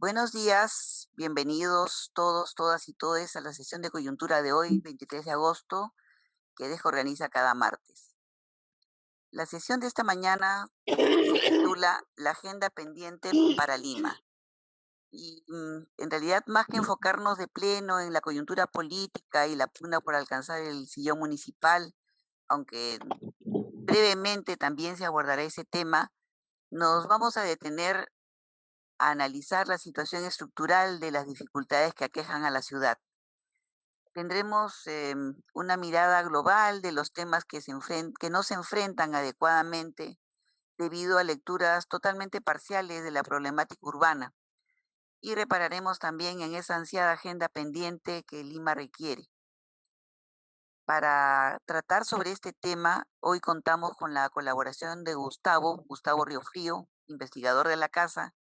Buenos días, bienvenidos todos, todas y todes a la sesión de coyuntura de hoy, 23 de agosto, que Dejo organiza cada martes. La sesión de esta mañana se titula La agenda pendiente para Lima. Y en realidad, más que enfocarnos de pleno en la coyuntura política y la pugna por alcanzar el sillón municipal, aunque brevemente también se abordará ese tema, nos vamos a detener a analizar la situación estructural de las dificultades que aquejan a la ciudad. Tendremos una mirada global de los temas que no se enfrentan adecuadamente debido a lecturas totalmente parciales de la problemática urbana y repararemos también en esa ansiada agenda pendiente que Lima requiere. Para tratar sobre este tema, hoy contamos con la colaboración de Gustavo Riofrío, investigador de la casa,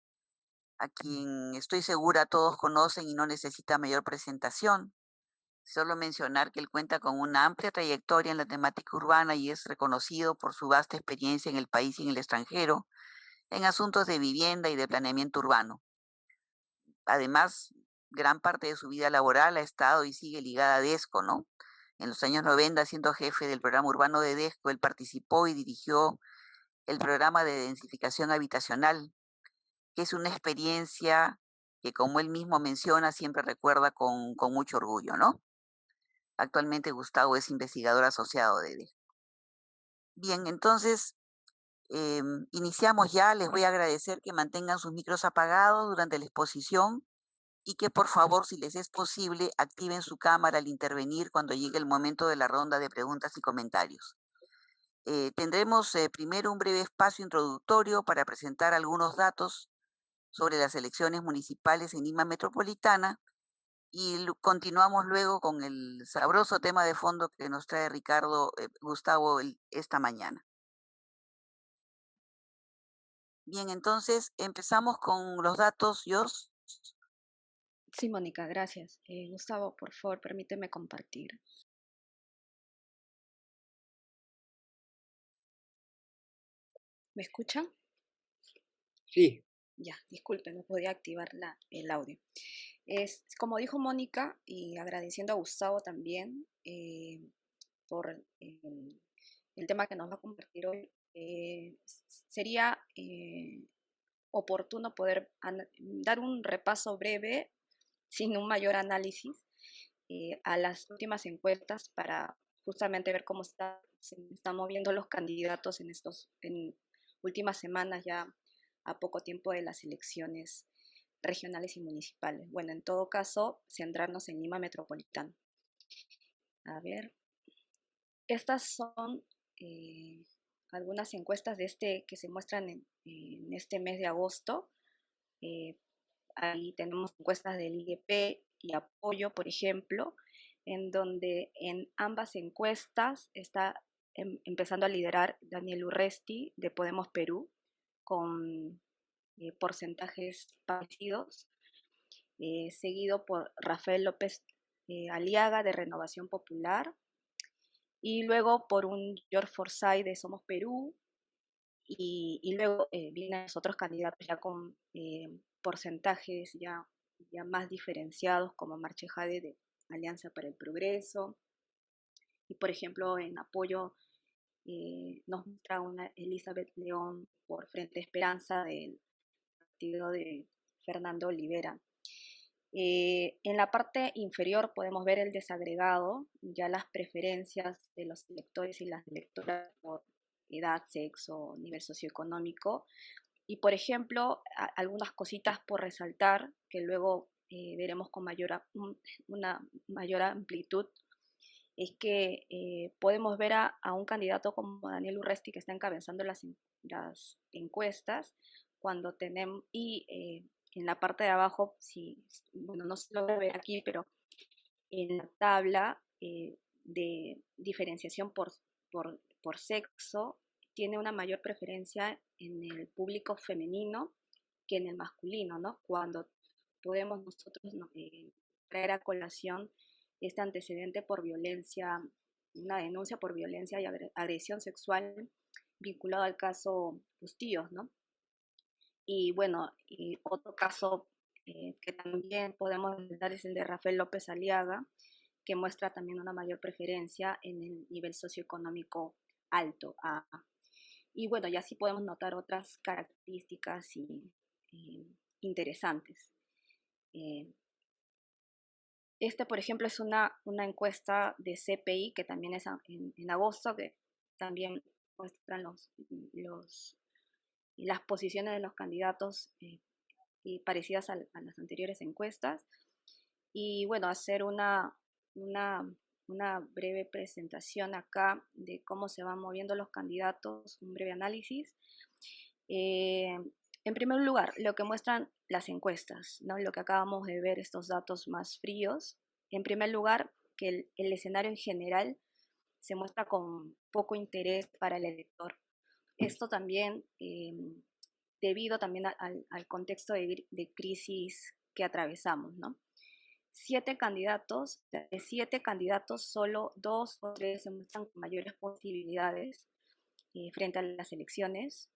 a quien estoy segura todos conocen y no necesita mayor presentación. Solo mencionar que él cuenta con una amplia trayectoria en la temática urbana y es reconocido por su vasta experiencia en el país y en el extranjero en asuntos de vivienda y de planeamiento urbano. Además, gran parte de su vida laboral ha estado y sigue ligada a DESCO, ¿no? En los años 90, siendo jefe del programa urbano de DESCO, él participó y dirigió el programa de densificación habitacional, que es una experiencia que, como él mismo menciona, siempre recuerda con mucho orgullo, ¿no? Actualmente Gustavo es investigador asociado de DESCO. Bien, entonces iniciamos ya. Les voy a agradecer que mantengan sus micros apagados durante la exposición y que por favor, si les es posible, activen su cámara al intervenir cuando llegue el momento de la ronda de preguntas y comentarios. Tendremos primero un breve espacio introductorio para presentar algunos datos sobre las elecciones municipales en Lima Metropolitana y continuamos luego con el sabroso tema de fondo que nos trae Gustavo esta mañana. Bien, entonces empezamos con los datos, Jos. Sí, Mónica, gracias. Gustavo, por favor, permíteme compartir. ¿Me escuchan? Sí, Ya, disculpen, no podía activar el audio. Como dijo Mónica, y agradeciendo a Gustavo también por el tema que nos va a compartir hoy, sería oportuno poder dar un repaso breve, sin un mayor análisis, a las últimas encuestas para justamente ver cómo se están moviendo los candidatos en últimas semanas, ya a poco tiempo de las elecciones regionales y municipales. Bueno, en todo caso, centrarnos en Lima Metropolitana. A ver, estas son algunas encuestas que se muestran en este mes de agosto. Ahí tenemos encuestas del IGP y Apoyo, por ejemplo, en donde en ambas encuestas está empezando a liderar Daniel Urresti de Podemos Perú, con porcentajes parecidos, seguido por Rafael López Aliaga de Renovación Popular, y luego por un George Forsyth de Somos Perú, y luego vienen los otros candidatos ya con porcentajes ya más diferenciados, como Marche Jade de Alianza para el Progreso, y por ejemplo en Apoyo nos muestra una Elizabeth León por Frente Esperanza del partido de Fernando Olivera. En la parte inferior podemos ver el desagregado, ya las preferencias de los electores y las electoras por edad, sexo, nivel socioeconómico. Y por ejemplo, algunas cositas por resaltar que luego veremos con una mayor amplitud, es que podemos ver a un candidato como Daniel Urresti, que está encabezando las encuestas, cuando tenemos, y en la parte de abajo, bueno, no se logra ver aquí, pero en la tabla de diferenciación por sexo, tiene una mayor preferencia en el público femenino que en el masculino, ¿no? Cuando podemos nosotros traer a colación este antecedente por violencia, una denuncia por violencia y agresión sexual vinculado al caso Bustillos, ¿no? Y bueno, y otro caso que también podemos dar es el de Rafael López Aliaga, que muestra también una mayor preferencia en el nivel socioeconómico alto. Y bueno, ya sí podemos notar otras características interesantes. Por ejemplo, es una encuesta de CPI que también es en agosto, que también muestran las posiciones de los candidatos y parecidas a las anteriores encuestas. Y bueno, hacer una breve presentación acá de cómo se van moviendo los candidatos, un breve análisis. En primer lugar, lo que muestran las encuestas, ¿no? Lo que acabamos de ver, estos datos más fríos. En primer lugar, que el escenario en general se muestra con poco interés para el elector. Esto también debido también al contexto de crisis que atravesamos, ¿no? De 7 candidatos, solo 2 o 3 se muestran con mayores posibilidades frente a las elecciones.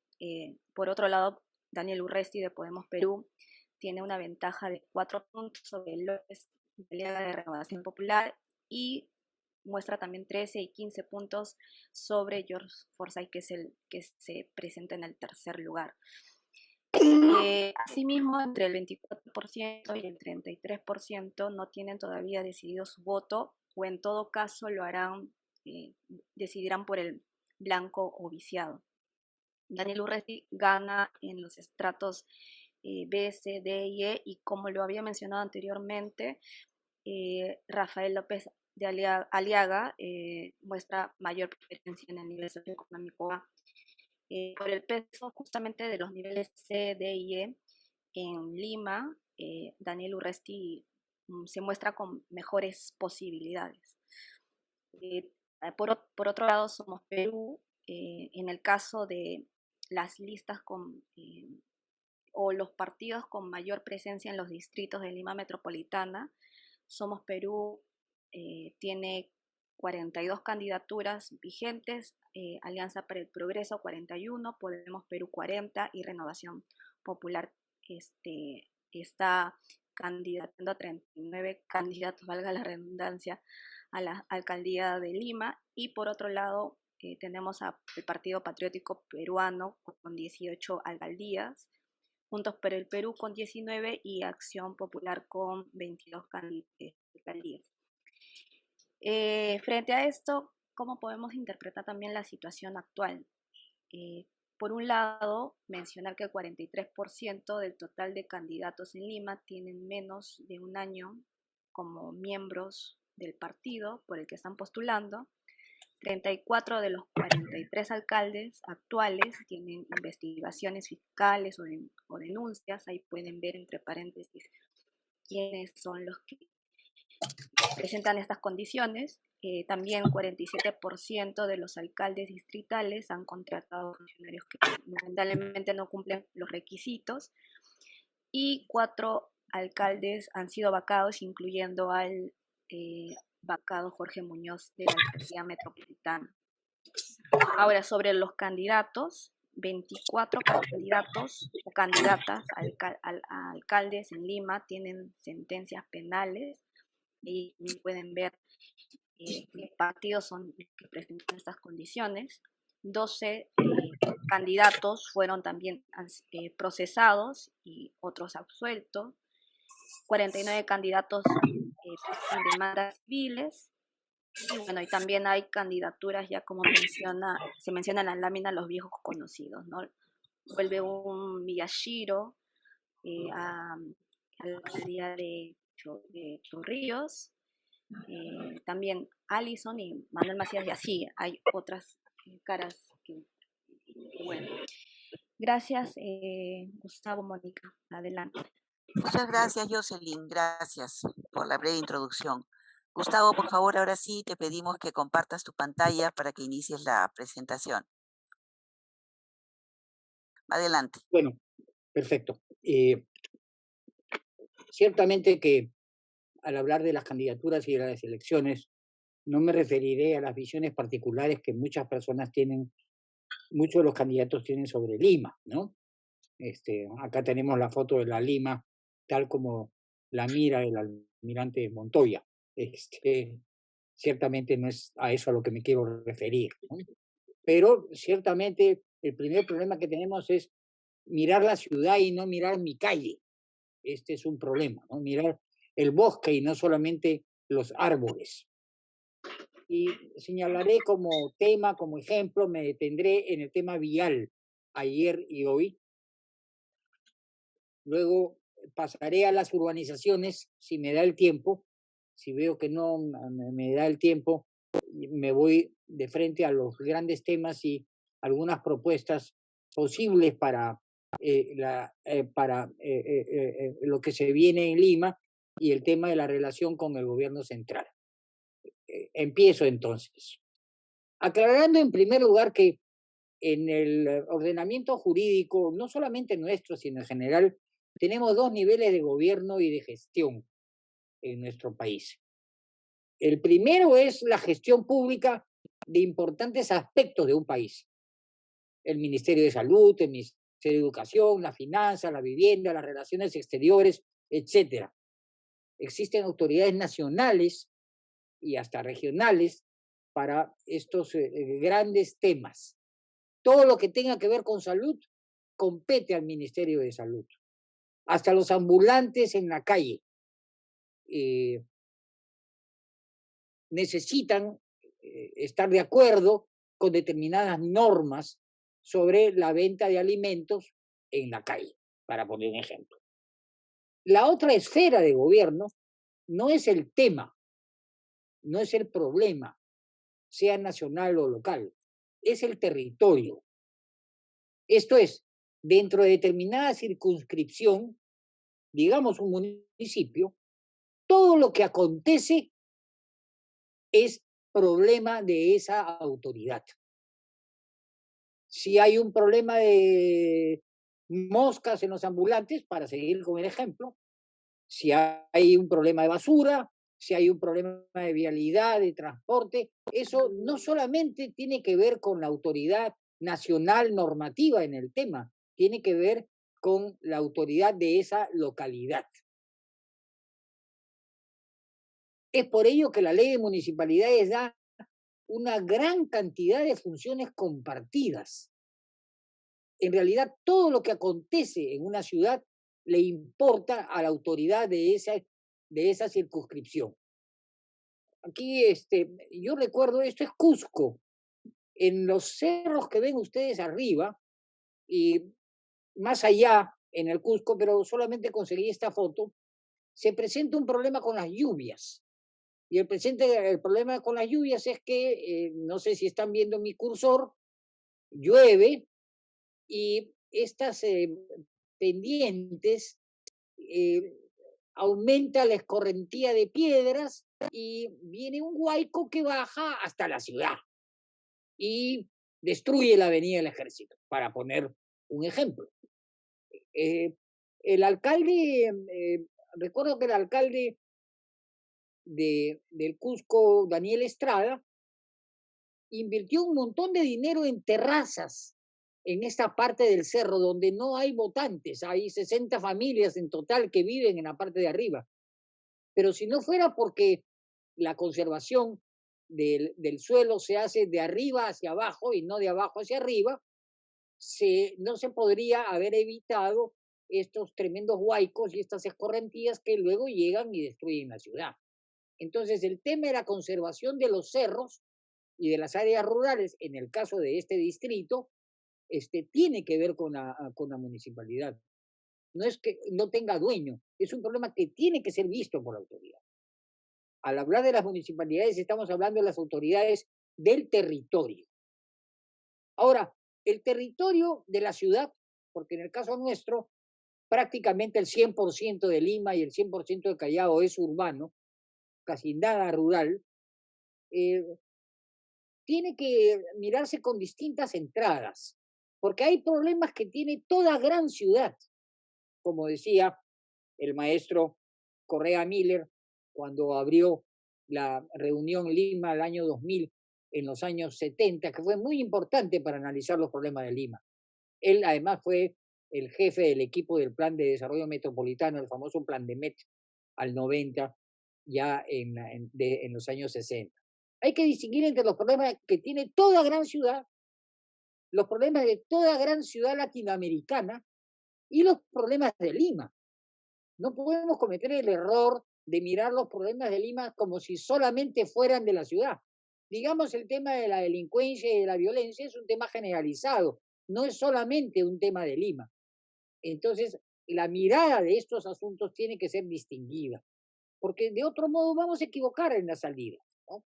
Por otro lado, Daniel Urresti de Podemos Perú tiene una ventaja de 4 puntos sobre López de Renovación Popular y muestra también 13 y 15 puntos sobre George Forsyth, que es el que se presenta en el tercer lugar. Asimismo, entre el 24% y el 33% no tienen todavía decidido su voto, o en todo caso lo harán, decidirán por el blanco o viciado. Daniel Urresti gana en los estratos B, C, D y E, y como lo había mencionado anteriormente, Rafael López de Aliaga muestra mayor preferencia en el nivel socioeconómico A. Por el peso justamente de los niveles C, D y E, en Lima, Daniel Urresti se muestra con mejores posibilidades. Por otro lado, Somos Perú, en el caso de las listas o los partidos con mayor presencia en los distritos de Lima Metropolitana, Somos Perú tiene 42 candidaturas vigentes, Alianza para el Progreso 41, Podemos Perú 40 y Renovación Popular está candidatando a 39 candidatos, valga la redundancia, a la alcaldía de Lima. Y por otro lado tenemos al Partido Patriótico Peruano con 18 alcaldías, Juntos por el Perú con 19 y Acción Popular con 22 alcaldías. Frente a esto, ¿cómo podemos interpretar también la situación actual? Por un lado, mencionar que el 43% del total de candidatos en Lima tienen menos de un año como miembros del partido por el que están postulando. 34 de los 43 alcaldes actuales tienen investigaciones fiscales o denuncias. Ahí pueden ver entre paréntesis quiénes son los que presentan estas condiciones. También 47% de los alcaldes distritales han contratado funcionarios que lamentablemente no cumplen los requisitos, y 4 alcaldes han sido vacados, incluyendo al vacado Jorge Muñoz de la alcaldía metropolitana. Ahora, sobre los candidatos, 24 candidatos o candidatas a alcaldes en Lima tienen sentencias penales, y pueden ver qué partidos son los que presentan estas condiciones. 12 candidatos fueron también procesados y otros absueltos. 49 candidatos presentan demandas civiles. Y bueno, y también hay candidaturas, ya como se menciona en la lámina, los viejos conocidos, ¿no? Vuelve un Miyashiro a la alcaldía de Chorrillos, también Alison y Manuel Macías, y así hay otras caras que, bueno. Gracias, Gustavo, Mónica, adelante. Muchas gracias, Jocelyn. Gracias por la breve introducción. Gustavo, por favor, ahora sí te pedimos que compartas tu pantalla para que inicies la presentación. Adelante. Bueno, perfecto. Ciertamente que al hablar de las candidaturas y de las elecciones, no me referiré a las visiones particulares que muchas personas tienen, muchos de los candidatos tienen sobre Lima, ¿no? Acá tenemos la foto de la Lima tal como la mira el almirante Montoya. Ciertamente no es a eso a lo que me quiero referir, ¿no? Pero ciertamente el primer problema que tenemos es mirar la ciudad y no mirar mi calle. Este es un problema, ¿no? Mirar el bosque y no solamente los árboles. Y señalaré como tema, como ejemplo, me detendré en el tema vial ayer y hoy. Luego pasaré a las urbanizaciones si me da el tiempo. Si veo que no me da el tiempo, me voy de frente a los grandes temas y algunas propuestas posibles para lo que se viene en Lima y el tema de la relación con el gobierno central. Empiezo entonces. Aclarando en primer lugar que en el ordenamiento jurídico, no solamente nuestro, sino en general, tenemos dos niveles de gobierno y de gestión en nuestro país. El primero es la gestión pública de importantes aspectos de un país. El Ministerio de Salud, el Ministerio de Educación, la finanza, la vivienda, las relaciones exteriores, etcétera. Existen autoridades nacionales y hasta regionales para estos grandes temas. Todo lo que tenga que ver con salud compete al Ministerio de Salud. Hasta los ambulantes en la calle necesitan estar de acuerdo con determinadas normas sobre la venta de alimentos en la calle, para poner un ejemplo. La otra esfera de gobierno no es el tema, no es el problema, sea nacional o local, es el territorio. Esto es, dentro de determinada circunscripción, digamos un municipio, todo lo que acontece es problema de esa autoridad. Si hay un problema de moscas en los ambulantes, para seguir con el ejemplo, si hay un problema de basura, si hay un problema de vialidad, de transporte, eso no solamente tiene que ver con la autoridad nacional normativa en el tema, tiene que ver con la autoridad de esa localidad. Es por ello que la ley de municipalidades da una gran cantidad de funciones compartidas. En realidad, todo lo que acontece en una ciudad le importa a la autoridad de esa circunscripción. Aquí, yo recuerdo, esto es Cusco. En los cerros que ven ustedes arriba y más allá en el Cusco, pero solamente conseguí esta foto, se presenta un problema con las lluvias. Y el problema con las lluvias es que, no sé si están viendo mi cursor, llueve y estas pendientes aumenta la escorrentía de piedras y viene un huaico que baja hasta la ciudad y destruye la avenida del Ejército, para poner un ejemplo. El alcalde, recuerdo que el alcalde del Cusco, Daniel Estrada, invirtió un montón de dinero en terrazas en esta parte del cerro donde no hay votantes, hay 60 familias en total que viven en la parte de arriba. Pero si no fuera porque la conservación del suelo se hace de arriba hacia abajo y no de abajo hacia arriba, no se podría haber evitado estos tremendos huaicos y estas escorrentías que luego llegan y destruyen la ciudad. Entonces, el tema de la conservación de los cerros y de las áreas rurales, en el caso de este distrito, tiene que ver con la municipalidad. No es que no tenga dueño, es un problema que tiene que ser visto por la autoridad. Al hablar de las municipalidades, estamos hablando de las autoridades del territorio. Ahora, el territorio de la ciudad, porque en el caso nuestro, prácticamente el 100% de Lima y el 100% de Callao es urbano, casi nada rural, tiene que mirarse con distintas entradas, porque hay problemas que tiene toda gran ciudad, como decía el maestro Correa Miller cuando abrió la reunión Lima el año 2000, en los años 70, que fue muy importante para analizar los problemas de Lima. Él además fue el jefe del equipo del Plan de Desarrollo Metropolitano, el famoso Plan de Met, al 90, ya en los años 60. Hay que distinguir entre los problemas que tiene toda gran ciudad, los problemas de toda gran ciudad latinoamericana y los problemas de Lima. No podemos cometer el error de mirar los problemas de Lima como si solamente fueran de la ciudad. Digamos, el tema de la delincuencia y de la violencia es un tema generalizado, no es solamente un tema de Lima. Entonces, la mirada de estos asuntos tiene que ser distinguida, porque de otro modo vamos a equivocar en la salida, ¿no?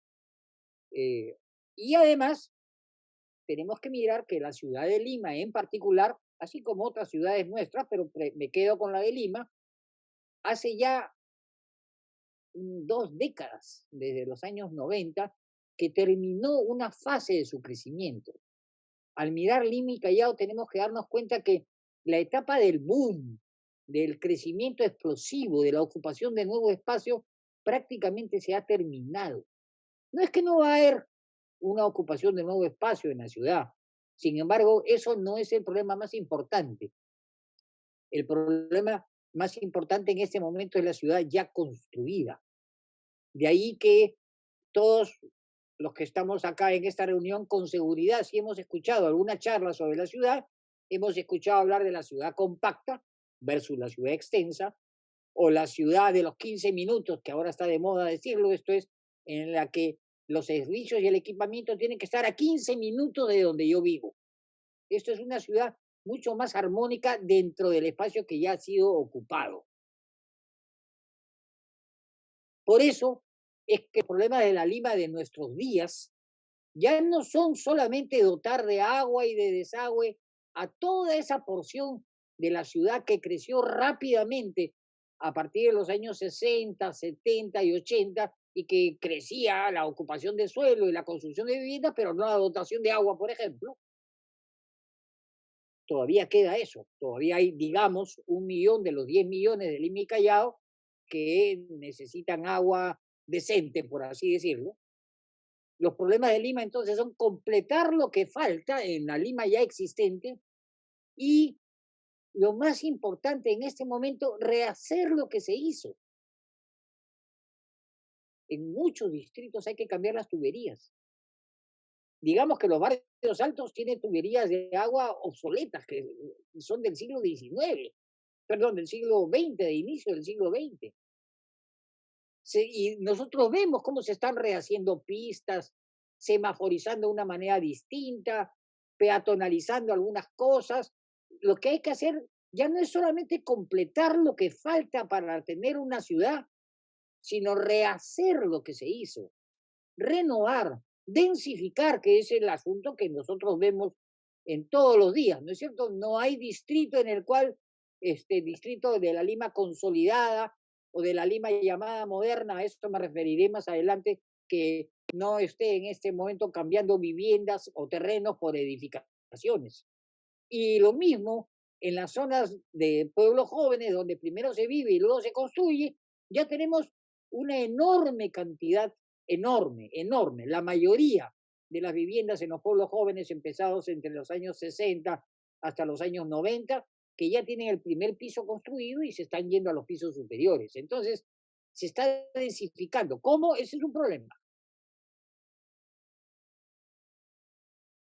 Y además, tenemos que mirar que la ciudad de Lima en particular, así como otras ciudades nuestras, pero me quedo con la de Lima, hace ya 2 décadas, desde los años 90, que terminó una fase de su crecimiento. Al mirar Lima y Callao tenemos que darnos cuenta que la etapa del boom, del crecimiento explosivo, de la ocupación de nuevos espacios, prácticamente se ha terminado. No es que no va a haber una ocupación de nuevo espacio en la ciudad. Sin embargo, eso no es el problema más importante. El problema más importante en este momento es la ciudad ya construida. De ahí que todos los que estamos acá en esta reunión, con seguridad, si hemos escuchado alguna charla sobre la ciudad, hemos escuchado hablar de la ciudad compacta versus la ciudad extensa, o la ciudad de los 15 minutos, que ahora está de moda decirlo, esto es, en la que los servicios y el equipamiento tienen que estar a 15 minutos de donde yo vivo. Esto es una ciudad mucho más armónica dentro del espacio que ya ha sido ocupado. Por eso es que el problema de la Lima de nuestros días ya no son solamente dotar de agua y de desagüe a toda esa porción de la ciudad que creció rápidamente a partir de los años 60, 70 y 80 y que crecía la ocupación de suelo y la construcción de viviendas, pero no la dotación de agua, por ejemplo. Todavía queda eso, todavía hay, digamos, 1 millón de los 10 millones de Lima y Callao que necesitan agua decente, por así decirlo. Los problemas de Lima entonces son completar lo que falta en la Lima ya existente y lo más importante en este momento, rehacer lo que se hizo. En muchos distritos hay que cambiar las tuberías. Digamos que los barrios altos tienen tuberías de agua obsoletas que son del siglo XIX, perdón, del siglo XX, de inicio del siglo XX. Y nosotros vemos cómo se están rehaciendo pistas, semaforizando de una manera distinta, peatonalizando algunas cosas. Lo que hay que hacer ya no es solamente completar lo que falta para tener una ciudad, sino rehacer lo que se hizo, renovar, densificar, que es el asunto que nosotros vemos en todos los días, ¿no es cierto? No hay distrito en el cual, distrito de la Lima consolidada o de la Lima llamada moderna, a esto me referiré más adelante, que no esté en este momento cambiando viviendas o terrenos por edificaciones. Y lo mismo en las zonas de pueblos jóvenes, donde primero se vive y luego se construye, ya tenemos una enorme cantidad, enorme, la mayoría de las viviendas en los pueblos jóvenes empezados entre los años 60 hasta los años 90, que ya tienen el primer piso construido y se están yendo a los pisos superiores. Entonces, se está densificando. ¿Cómo? Ese es un problema.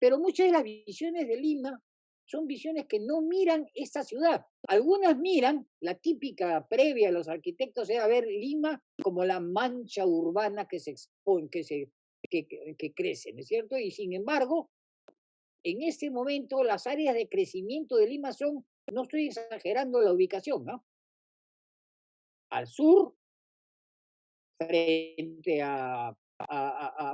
Pero muchas de las visiones de Lima son visiones que no miran esta ciudad. Algunas miran, la típica previa a los arquitectos era ver Lima como la mancha urbana que se expone, que crece, ¿no es cierto? Y sin embargo, en este momento las áreas de crecimiento de Lima son, no estoy exagerando la ubicación, ¿no? Al sur, frente a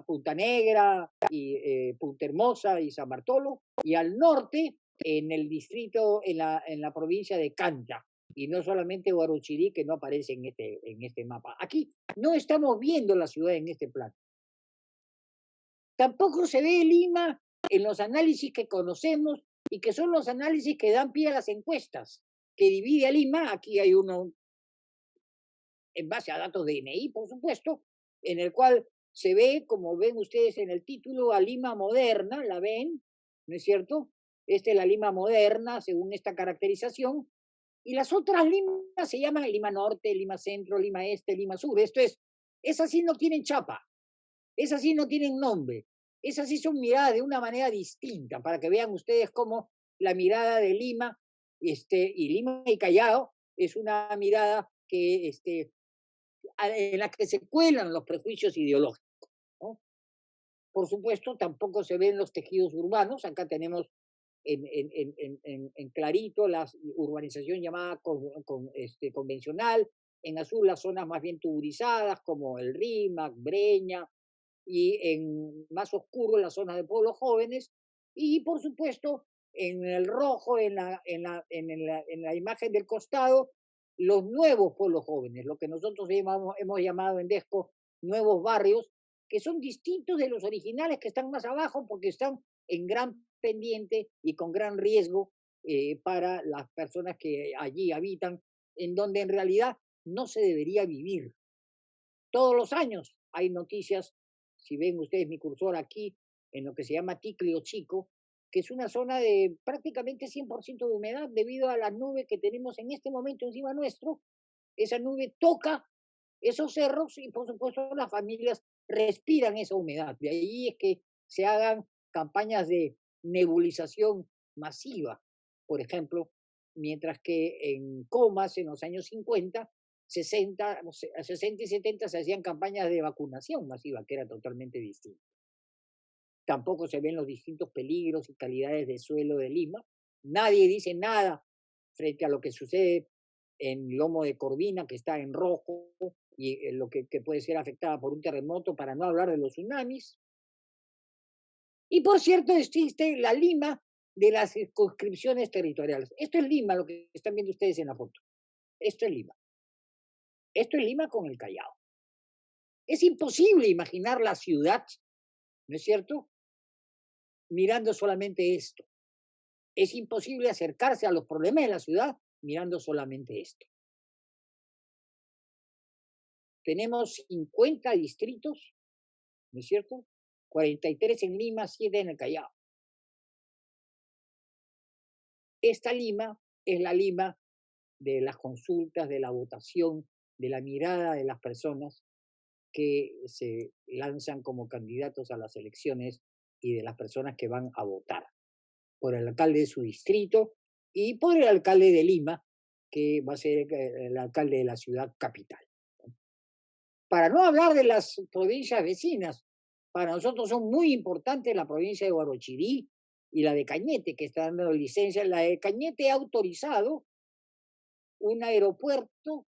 Punta Negra y Punta Hermosa y San Bartolo, y al norte en el distrito, en la provincia de Canta, y no solamente Huarochirí, que no aparece en este mapa. Aquí no estamos viendo la ciudad en este plan. Tampoco se ve Lima en los análisis que conocemos y que son los análisis que dan pie a las encuestas, que divide a Lima. Aquí hay uno en base a datos de INEI, por supuesto, en el cual se ve, como ven ustedes en el título, a Lima moderna, la ven, ¿no es cierto? Esta es la Lima moderna, según esta caracterización, y las otras Limas se llaman Lima Norte, Lima Centro, Lima Este, Lima Sur. Esto es, esas sí no tienen chapa, esas sí no tienen nombre, esas sí son miradas de una manera distinta, para que vean ustedes cómo la mirada de Lima y Lima y Callao es una mirada que, en la que se cuelan los prejuicios ideológicos, ¿no? Por supuesto, tampoco se ven los tejidos urbanos. Acá tenemos en clarito la urbanización llamada convencional, en azul las zonas más bien tuburizadas como el Rímac, Breña, y en más oscuro las zonas de pueblos jóvenes, y por supuesto en el rojo, en la imagen del costado, los nuevos pueblos jóvenes, lo que nosotros hemos llamado en Desco nuevos barrios, que son distintos de los originales que están más abajo porque están en gran pendiente y con gran riesgo para las personas que allí habitan, en donde en realidad no se debería vivir. Todos los años hay noticias, si ven ustedes mi cursor aquí, en lo que se llama Ticlio Chico, que es una zona de prácticamente 100% de humedad debido a la nube que tenemos en este momento encima nuestro. Esa nube toca esos cerros y por supuesto las familias respiran esa humedad. De ahí es que se hagan campañas de nebulización masiva, por ejemplo, mientras que en Comas en los años 50, 60, 60 y 70 se hacían campañas de vacunación masiva, que era totalmente distinto. Tampoco se ven los distintos peligros y calidades de suelo de Lima. Nadie dice nada frente a lo que sucede en Lomo de Corvina, que está en rojo, y lo que puede ser afectada por un terremoto, para no hablar de los tsunamis. Y por cierto, existe la Lima de las circunscripciones territoriales. Esto es Lima, lo que están viendo ustedes en la foto. Esto es Lima. Esto es Lima con el Callao. Es imposible imaginar la ciudad, ¿no es cierto?, mirando solamente esto. Es imposible acercarse a los problemas de la ciudad mirando solamente esto. Tenemos 50 distritos, ¿no es cierto? 43 en Lima, 7 en el Callao. Esta Lima es la Lima de las consultas, de la votación, de la mirada de las personas que se lanzan como candidatos a las elecciones y de las personas que van a votar por el alcalde de su distrito y por el alcalde de Lima, que va a ser el alcalde de la ciudad capital. Para no hablar de las provincias vecinas, para nosotros son muy importantes la provincia de Huarochirí y la de Cañete, que está dando licencia. La de Cañete ha autorizado un aeropuerto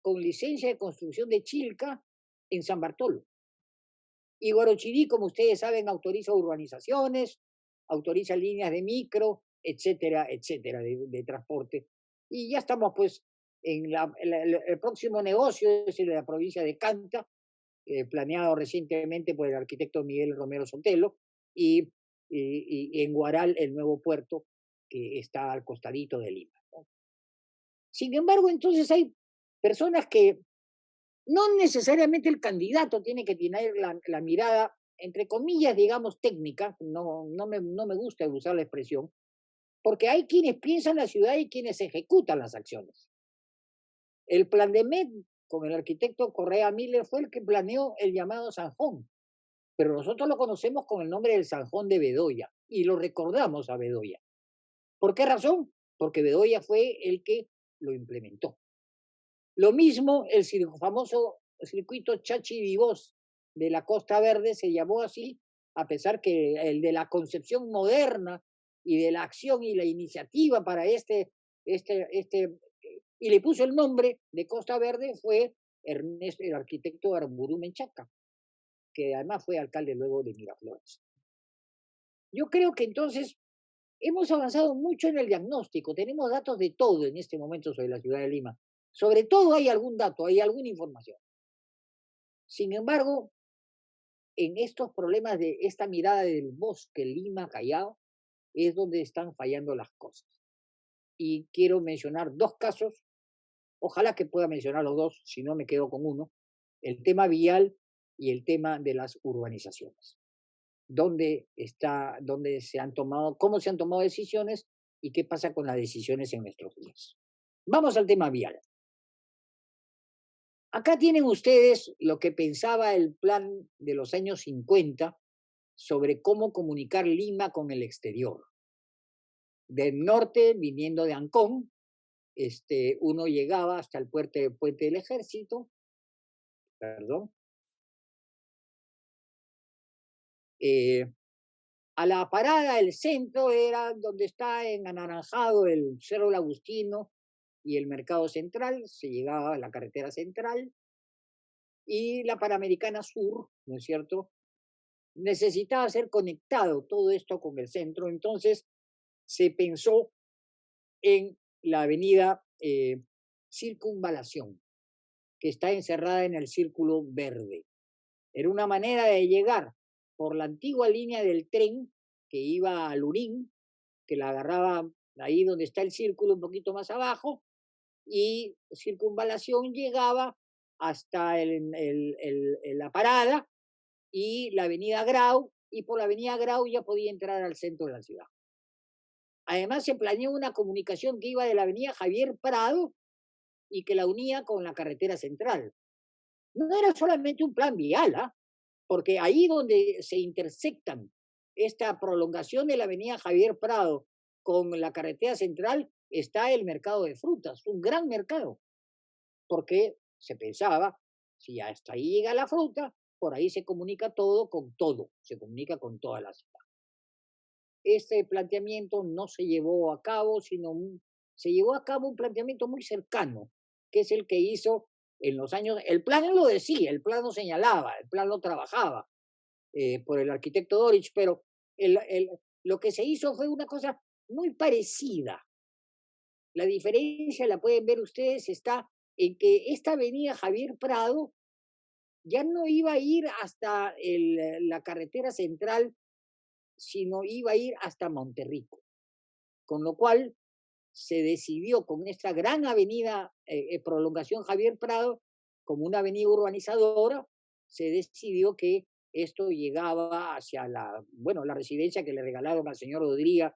con licencia de construcción de Chilca en San Bartolo. Y Huarochirí, como ustedes saben, autoriza urbanizaciones, autoriza líneas de micro, etcétera, etcétera, de transporte. Y ya estamos pues en el próximo negocio es el de la provincia de Canta, planeado recientemente por el arquitecto Miguel Romero Sotelo, y en Guaral el nuevo puerto que está al costadito de Lima, ¿no? Sin embargo, entonces hay personas que no necesariamente el candidato tiene que tener la mirada, entre comillas, digamos, técnica, no me gusta usar la expresión, porque hay quienes piensan la ciudad y quienes ejecutan las acciones. El plan de Met, con el arquitecto Correa Miller, fue el que planeó el llamado Sanjón, pero nosotros lo conocemos con el nombre del Sanjón de Bedoya y lo recordamos a Bedoya. ¿Por qué razón? Porque Bedoya fue el que lo implementó. Lo mismo el famoso circuito Chachi Vivós de la Costa Verde se llamó así, a pesar que el de la concepción moderna y de la acción y la iniciativa para y le puso el nombre de Costa Verde fue Ernesto, el arquitecto Aramburu Menchaca, que además fue alcalde luego de Miraflores. Yo creo que entonces hemos avanzado mucho en el diagnóstico, tenemos datos de todo en este momento sobre la ciudad de Lima. Sobre todo hay algún dato, hay alguna información. Sin embargo, en estos problemas de esta mirada del bosque Lima-Callao es donde están fallando las cosas. Y quiero mencionar dos casos, ojalá que pueda mencionar los dos, si no me quedo con uno, el tema vial y el tema de las urbanizaciones. dónde se han tomado, cómo se han tomado decisiones y qué pasa con las decisiones en nuestros días. Vamos al tema vial. Acá tienen ustedes lo que pensaba el plan de los años 50 sobre cómo comunicar Lima con el exterior. Del norte, viniendo de Ancón, uno llegaba hasta el puente del Ejército, perdón, eh, a la parada del centro era donde está en anaranjado el Cerro del Agustino y el Mercado Central, se llegaba a la carretera central y la Panamericana Sur, ¿no es cierto? Necesitaba ser conectado todo esto con el centro, entonces se pensó en la avenida Circunvalación, que está encerrada en el Círculo Verde. Era una manera de llegar por la antigua línea del tren que iba a Lurín, que la agarraba ahí donde está el círculo, un poquito más abajo, y Circunvalación llegaba hasta la parada y la avenida Grau, y por la avenida Grau ya podía entrar al centro de la ciudad. Además, se planeó una comunicación que iba de la avenida Javier Prado y que la unía con la carretera central. No era solamente un plan vial, ¿ah? Porque ahí donde se intersectan esta prolongación de la avenida Javier Prado con la carretera central está el mercado de frutas, un gran mercado, porque se pensaba, si hasta ahí llega la fruta, por ahí se comunica todo, se comunica con toda la ciudad. Este planteamiento no se llevó a cabo, se llevó a cabo un planteamiento muy cercano, que es el que hizo en los años, el plan lo decía, el plan lo señalaba, el plan lo trabajaba por el arquitecto Dorich, pero lo que se hizo fue una cosa muy parecida. La diferencia, la pueden ver ustedes, está en que esta avenida Javier Prado ya no iba a ir hasta la carretera central, sino iba a ir hasta Monterrico. Con lo cual se decidió con esta gran avenida, prolongación Javier Prado, como una avenida urbanizadora, se decidió que esto llegaba hacia la residencia que le regalaron al señor Rodríguez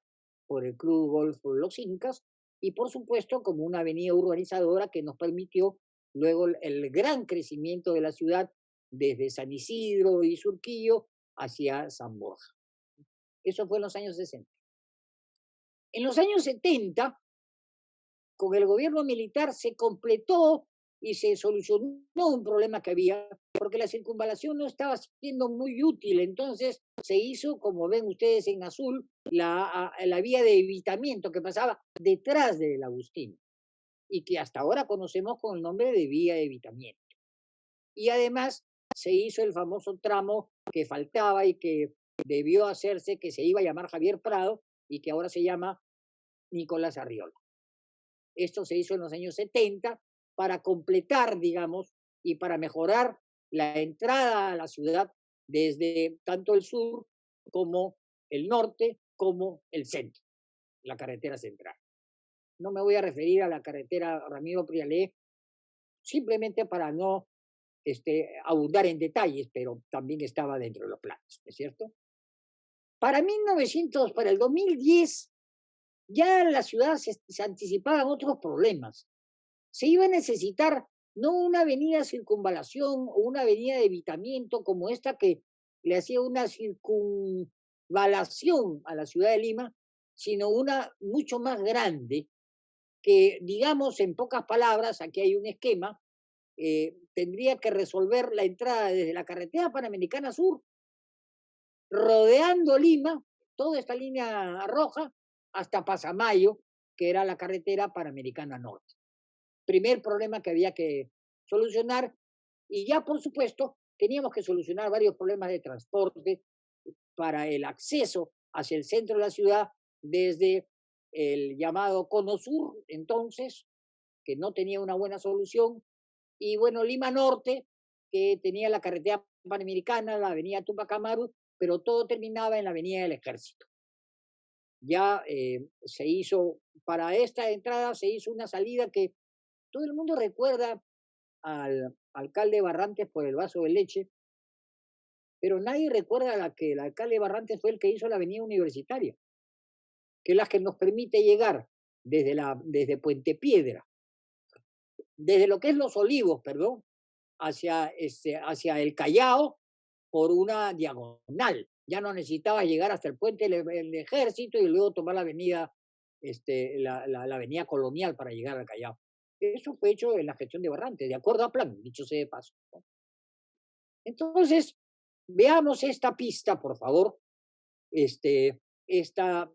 por el Club Golf Los Incas, y por supuesto como una avenida urbanizadora que nos permitió luego el gran crecimiento de la ciudad desde San Isidro y Surquillo hacia San Borja. Eso fue en los años 60. En los años 70, con el gobierno militar se completó y se solucionó un problema que había, porque la circunvalación no estaba siendo muy útil. Entonces se hizo, como ven ustedes en azul, la vía de evitamiento que pasaba detrás del Agustín y que hasta ahora conocemos con el nombre de vía de evitamiento. Y además se hizo el famoso tramo que faltaba y que debió hacerse, que se iba a llamar Javier Prado y que ahora se llama Nicolás Arriola. Esto se hizo en los años 70 para completar, digamos, y para mejorar la entrada a la ciudad desde tanto el sur como el norte como el centro, la carretera central. No me voy a referir a la carretera Ramiro Prialé, simplemente para no abundar en detalles, pero también estaba dentro de los planes, ¿no es cierto? Para el 2010, ya la ciudad se anticipaban otros problemas. Se iba a necesitar no una avenida circunvalación o una avenida de evitamiento como esta que le hacía una circunvalación a la ciudad de Lima, sino una mucho más grande que, digamos, en pocas palabras, aquí hay un esquema, tendría que resolver la entrada desde la carretera Panamericana Sur, rodeando Lima, toda esta línea roja, hasta Pasamayo, que era la carretera Panamericana Norte. Primer problema que había que solucionar, y ya por supuesto teníamos que solucionar varios problemas de transporte para el acceso hacia el centro de la ciudad desde el llamado Cono Sur, entonces, que no tenía una buena solución, y bueno, Lima Norte, que tenía la carretera Panamericana, la avenida Tupac Amaru, pero todo terminaba en la avenida del Ejército. Ya se hizo, para esta entrada se hizo una salida que todo el mundo recuerda al alcalde Barrantes por el vaso de leche, pero nadie recuerda que el alcalde Barrantes fue el que hizo la avenida Universitaria, que es la que nos permite llegar desde Puente Piedra, desde lo que es Los Olivos, perdón, hacia el Callao por una diagonal. Ya no necesitaba llegar hasta el puente del Ejército y luego tomar la avenida, la avenida Colonial para llegar al Callao. Eso fue hecho en la gestión de Barrantes, de acuerdo a plan, dicho sea de paso, ¿no? Entonces, veamos esta pista, por favor. Esta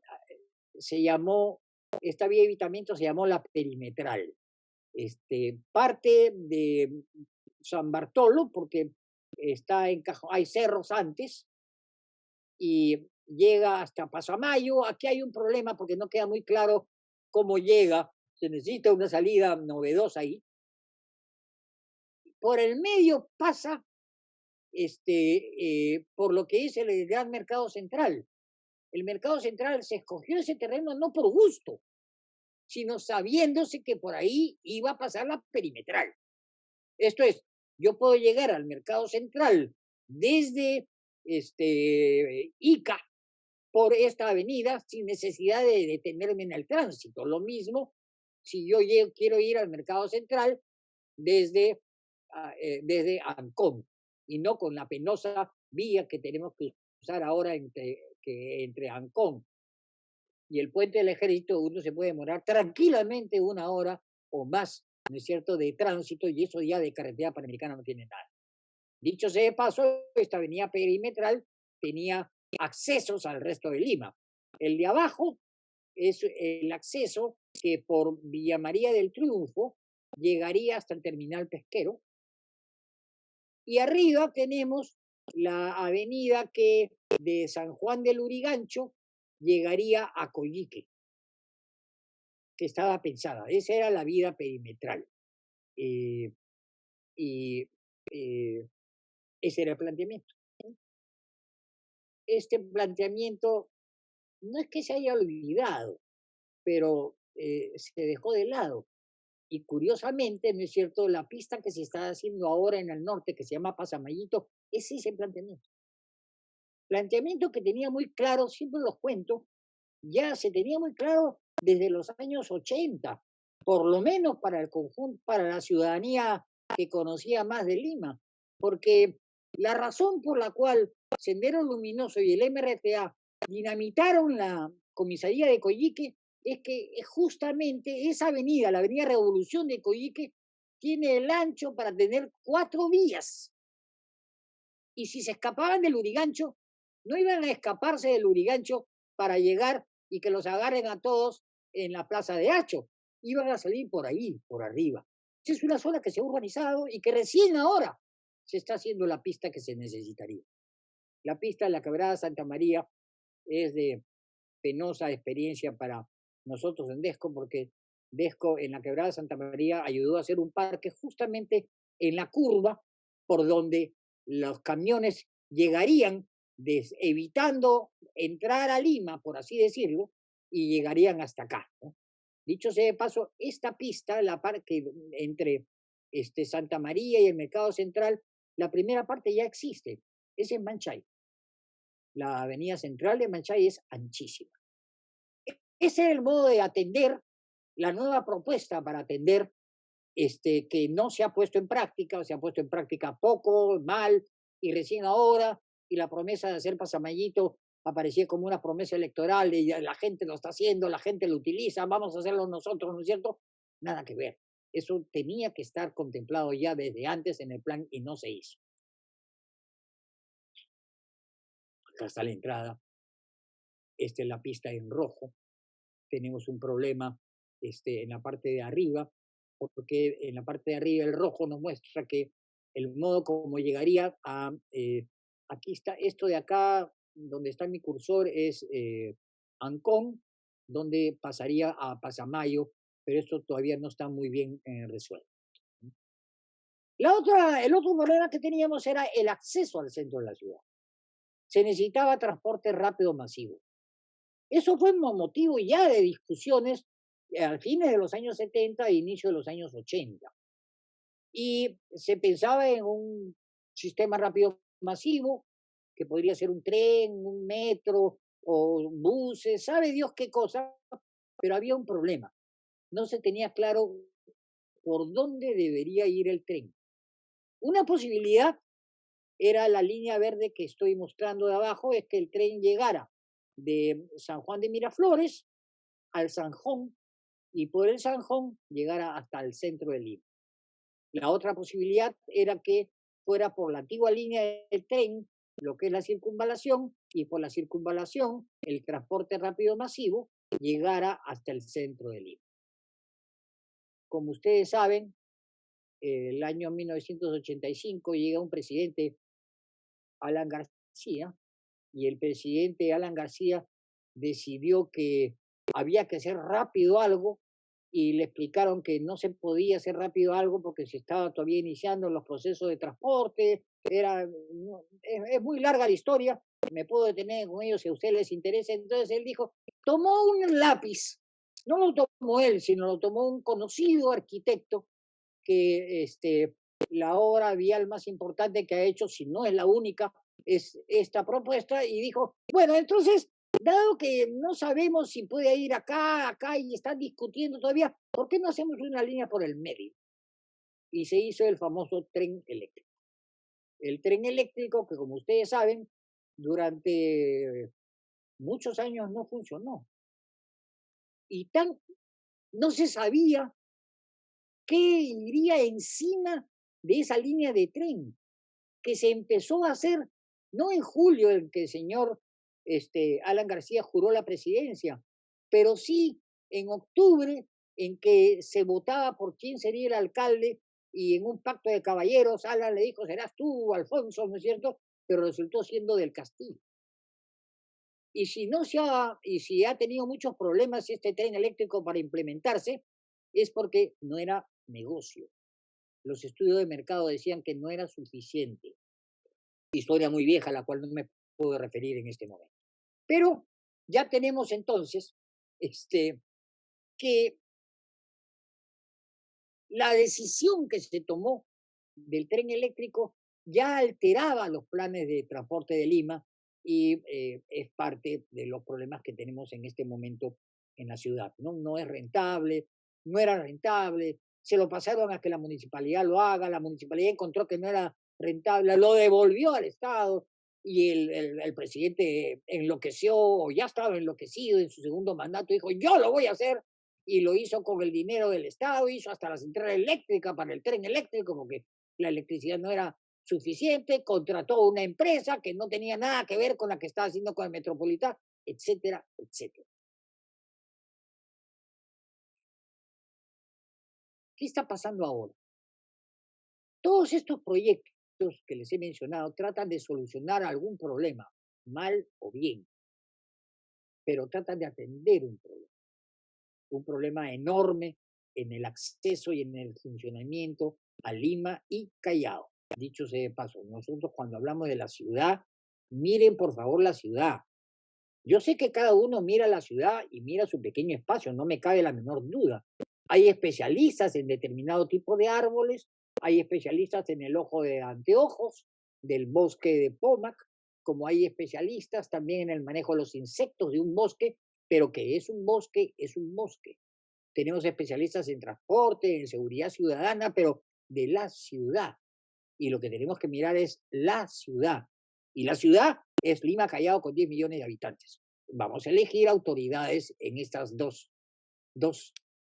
se llamó, esta vía de evitamiento se llamó la perimetral. Parte de San Bartolo, porque está en hay cerros antes, y llega hasta Pasamayo. Aquí hay un problema porque no queda muy claro cómo llega. Se necesita una salida novedosa ahí. Por el medio pasa por lo que es el Gran Mercado Central. El Mercado Central se escogió ese terreno no por gusto, sino sabiéndose que por ahí iba a pasar la perimetral. Esto es, yo puedo llegar al Mercado Central desde Ica por esta avenida sin necesidad de detenerme en el tránsito. Lo mismo si yo quiero ir al Mercado Central desde, desde Ancón y no con la penosa vía que tenemos que usar ahora entre Ancón y el puente del Ejército. Uno se puede demorar tranquilamente 1 hora o más, ¿no es cierto?, de tránsito, y eso ya de carretera panamericana no tiene nada. Dicho sea de paso, esta avenida perimetral tenía accesos al resto de Lima. El de abajo es el acceso que por Villa María del Triunfo llegaría hasta el terminal pesquero. Y arriba tenemos la avenida que de San Juan del Urigancho llegaría a Coyique, que estaba pensada. Esa era la vía perimetral. Y ese era el planteamiento. Este planteamiento no es que se haya olvidado, pero se dejó de lado. Y curiosamente, ¿no es cierto?, la pista que se está haciendo ahora en el norte, que se llama Pasamayito, es ese planteamiento. Planteamiento que tenía muy claro, siempre los cuento, ya se tenía muy claro desde los años 80, por lo menos para el conjunto, para la ciudadanía que conocía más de Lima, porque la razón por la cual Sendero Luminoso y el MRTA dinamitaron la comisaría de Coyique es que justamente esa avenida, la avenida Revolución de Coyique, tiene el ancho para tener 4 vías. Y si se escapaban del Urigancho, no iban a escaparse del Urigancho para llegar y que los agarren a todos en la plaza de Hacho. Iban a salir por ahí, por arriba. Esa es una zona que se ha urbanizado y que recién ahora se está haciendo la pista que se necesitaría. La pista de la Quebrada Santa María es de penosa experiencia para nosotros en Desco, porque Desco en la Quebrada Santa María ayudó a hacer un parque justamente en la curva por donde los camiones llegarían evitando entrar a Lima, por así decirlo, y llegarían hasta acá, ¿no? Dicho sea de paso, esta pista, la parte entre Santa María y el Mercado Central, la primera parte ya existe, es en Manchay. La avenida central de Manchay es anchísima. Ese es el modo de atender, la nueva propuesta para atender que no se ha puesto en práctica, o se ha puesto en práctica poco, mal, y recién ahora, y la promesa de hacer Pasamayito aparecía como una promesa electoral, y la gente lo está haciendo, la gente lo utiliza, vamos a hacerlo nosotros, ¿no es cierto? Nada que ver. Eso tenía que estar contemplado ya desde antes en el plan y no se hizo. Acá está la entrada. Esta es la pista en rojo. Tenemos un problema en la parte de arriba, porque en la parte de arriba el rojo nos muestra que el modo como llegaría a, aquí está, esto de acá, donde está mi cursor, es Ancón, donde pasaría a Pasamayo, pero esto todavía no está muy bien resuelto. El otro problema que teníamos era el acceso al centro de la ciudad. Se necesitaba transporte rápido masivo. Eso fue un motivo ya de discusiones a fines de los años 70 e inicio de los años 80. Y se pensaba en un sistema rápido masivo que podría ser un tren, un metro o buses, sabe Dios qué cosa, pero había un problema. No se tenía claro por dónde debería ir el tren. Una posibilidad era la línea verde que estoy mostrando de abajo, es que el tren llegara de San Juan de Miraflores al Sanjón y por el Sanjón llegara hasta el centro de Lima. La otra posibilidad era que fuera por la antigua línea del tren, lo que es la circunvalación, y por la circunvalación el transporte rápido masivo llegara hasta el centro de Lima. Como ustedes saben, el año 1985 llega un presidente, Alan García, y el presidente Alan García decidió que había que hacer rápido algo y le explicaron que no se podía hacer rápido algo porque se estaba todavía iniciando los procesos de transporte. Es muy larga la historia, me puedo detener con ellos si a ustedes les interesa. Entonces él dijo, tomó un lápiz, no lo tomó él, sino lo tomó un conocido arquitecto que la obra vial más importante que ha hecho, si no es la única, es esta propuesta, y dijo, bueno, entonces, dado que no sabemos si puede ir acá, acá, y están discutiendo todavía, ¿por qué no hacemos una línea por el medio? Y se hizo el famoso tren eléctrico. El tren eléctrico que, como ustedes saben, durante muchos años no funcionó. Y no se sabía qué iría encima de esa línea de tren, que se empezó a hacer no en julio, en que el señor Alan García juró la presidencia, pero sí en octubre, en que se votaba por quién sería el alcalde, y en un pacto de caballeros, Alan le dijo, serás tú, Alfonso, ¿no es cierto? Pero resultó siendo del Castillo. Y si ha tenido muchos problemas este tren eléctrico para implementarse, es porque no era negocio. Los estudios de mercado decían que no era suficiente. Historia muy vieja a la cual no me puedo referir en este momento. Pero ya tenemos entonces que la decisión que se tomó del tren eléctrico ya alteraba los planes de transporte de Lima y es parte de los problemas que tenemos en este momento en la ciudad. No es rentable, no era rentable, se lo pasaron a que la municipalidad lo haga, la municipalidad encontró que no era rentable, lo devolvió al Estado y el presidente enloqueció o ya estaba enloquecido en su segundo mandato, dijo, yo lo voy a hacer, y lo hizo con el dinero del Estado, hizo hasta la central eléctrica para el tren eléctrico, porque la electricidad no era suficiente, contrató una empresa que no tenía nada que ver con la que estaba haciendo con el Metropolitano, etcétera, etcétera. ¿Qué está pasando ahora? Todos estos proyectos que les he mencionado tratan de solucionar algún problema, mal o bien, pero tratan de atender un problema enorme en el acceso y en el funcionamiento a Lima y Callao. Dicho sea de paso, nosotros cuando hablamos de la ciudad, miren por favor la ciudad. Yo sé que cada uno mira la ciudad y mira su pequeño espacio, no me cabe la menor duda. Hay especialistas en determinado tipo de árboles, hay especialistas en el ojo de anteojos, del bosque de Pomac, como hay especialistas también en el manejo de los insectos de un bosque, pero que es un bosque, es un bosque. Tenemos especialistas en transporte, en seguridad ciudadana, pero de la ciudad. Y lo que tenemos que mirar es la ciudad. Y la ciudad es Lima Callao con 10 millones de habitantes. Vamos a elegir autoridades en estas dos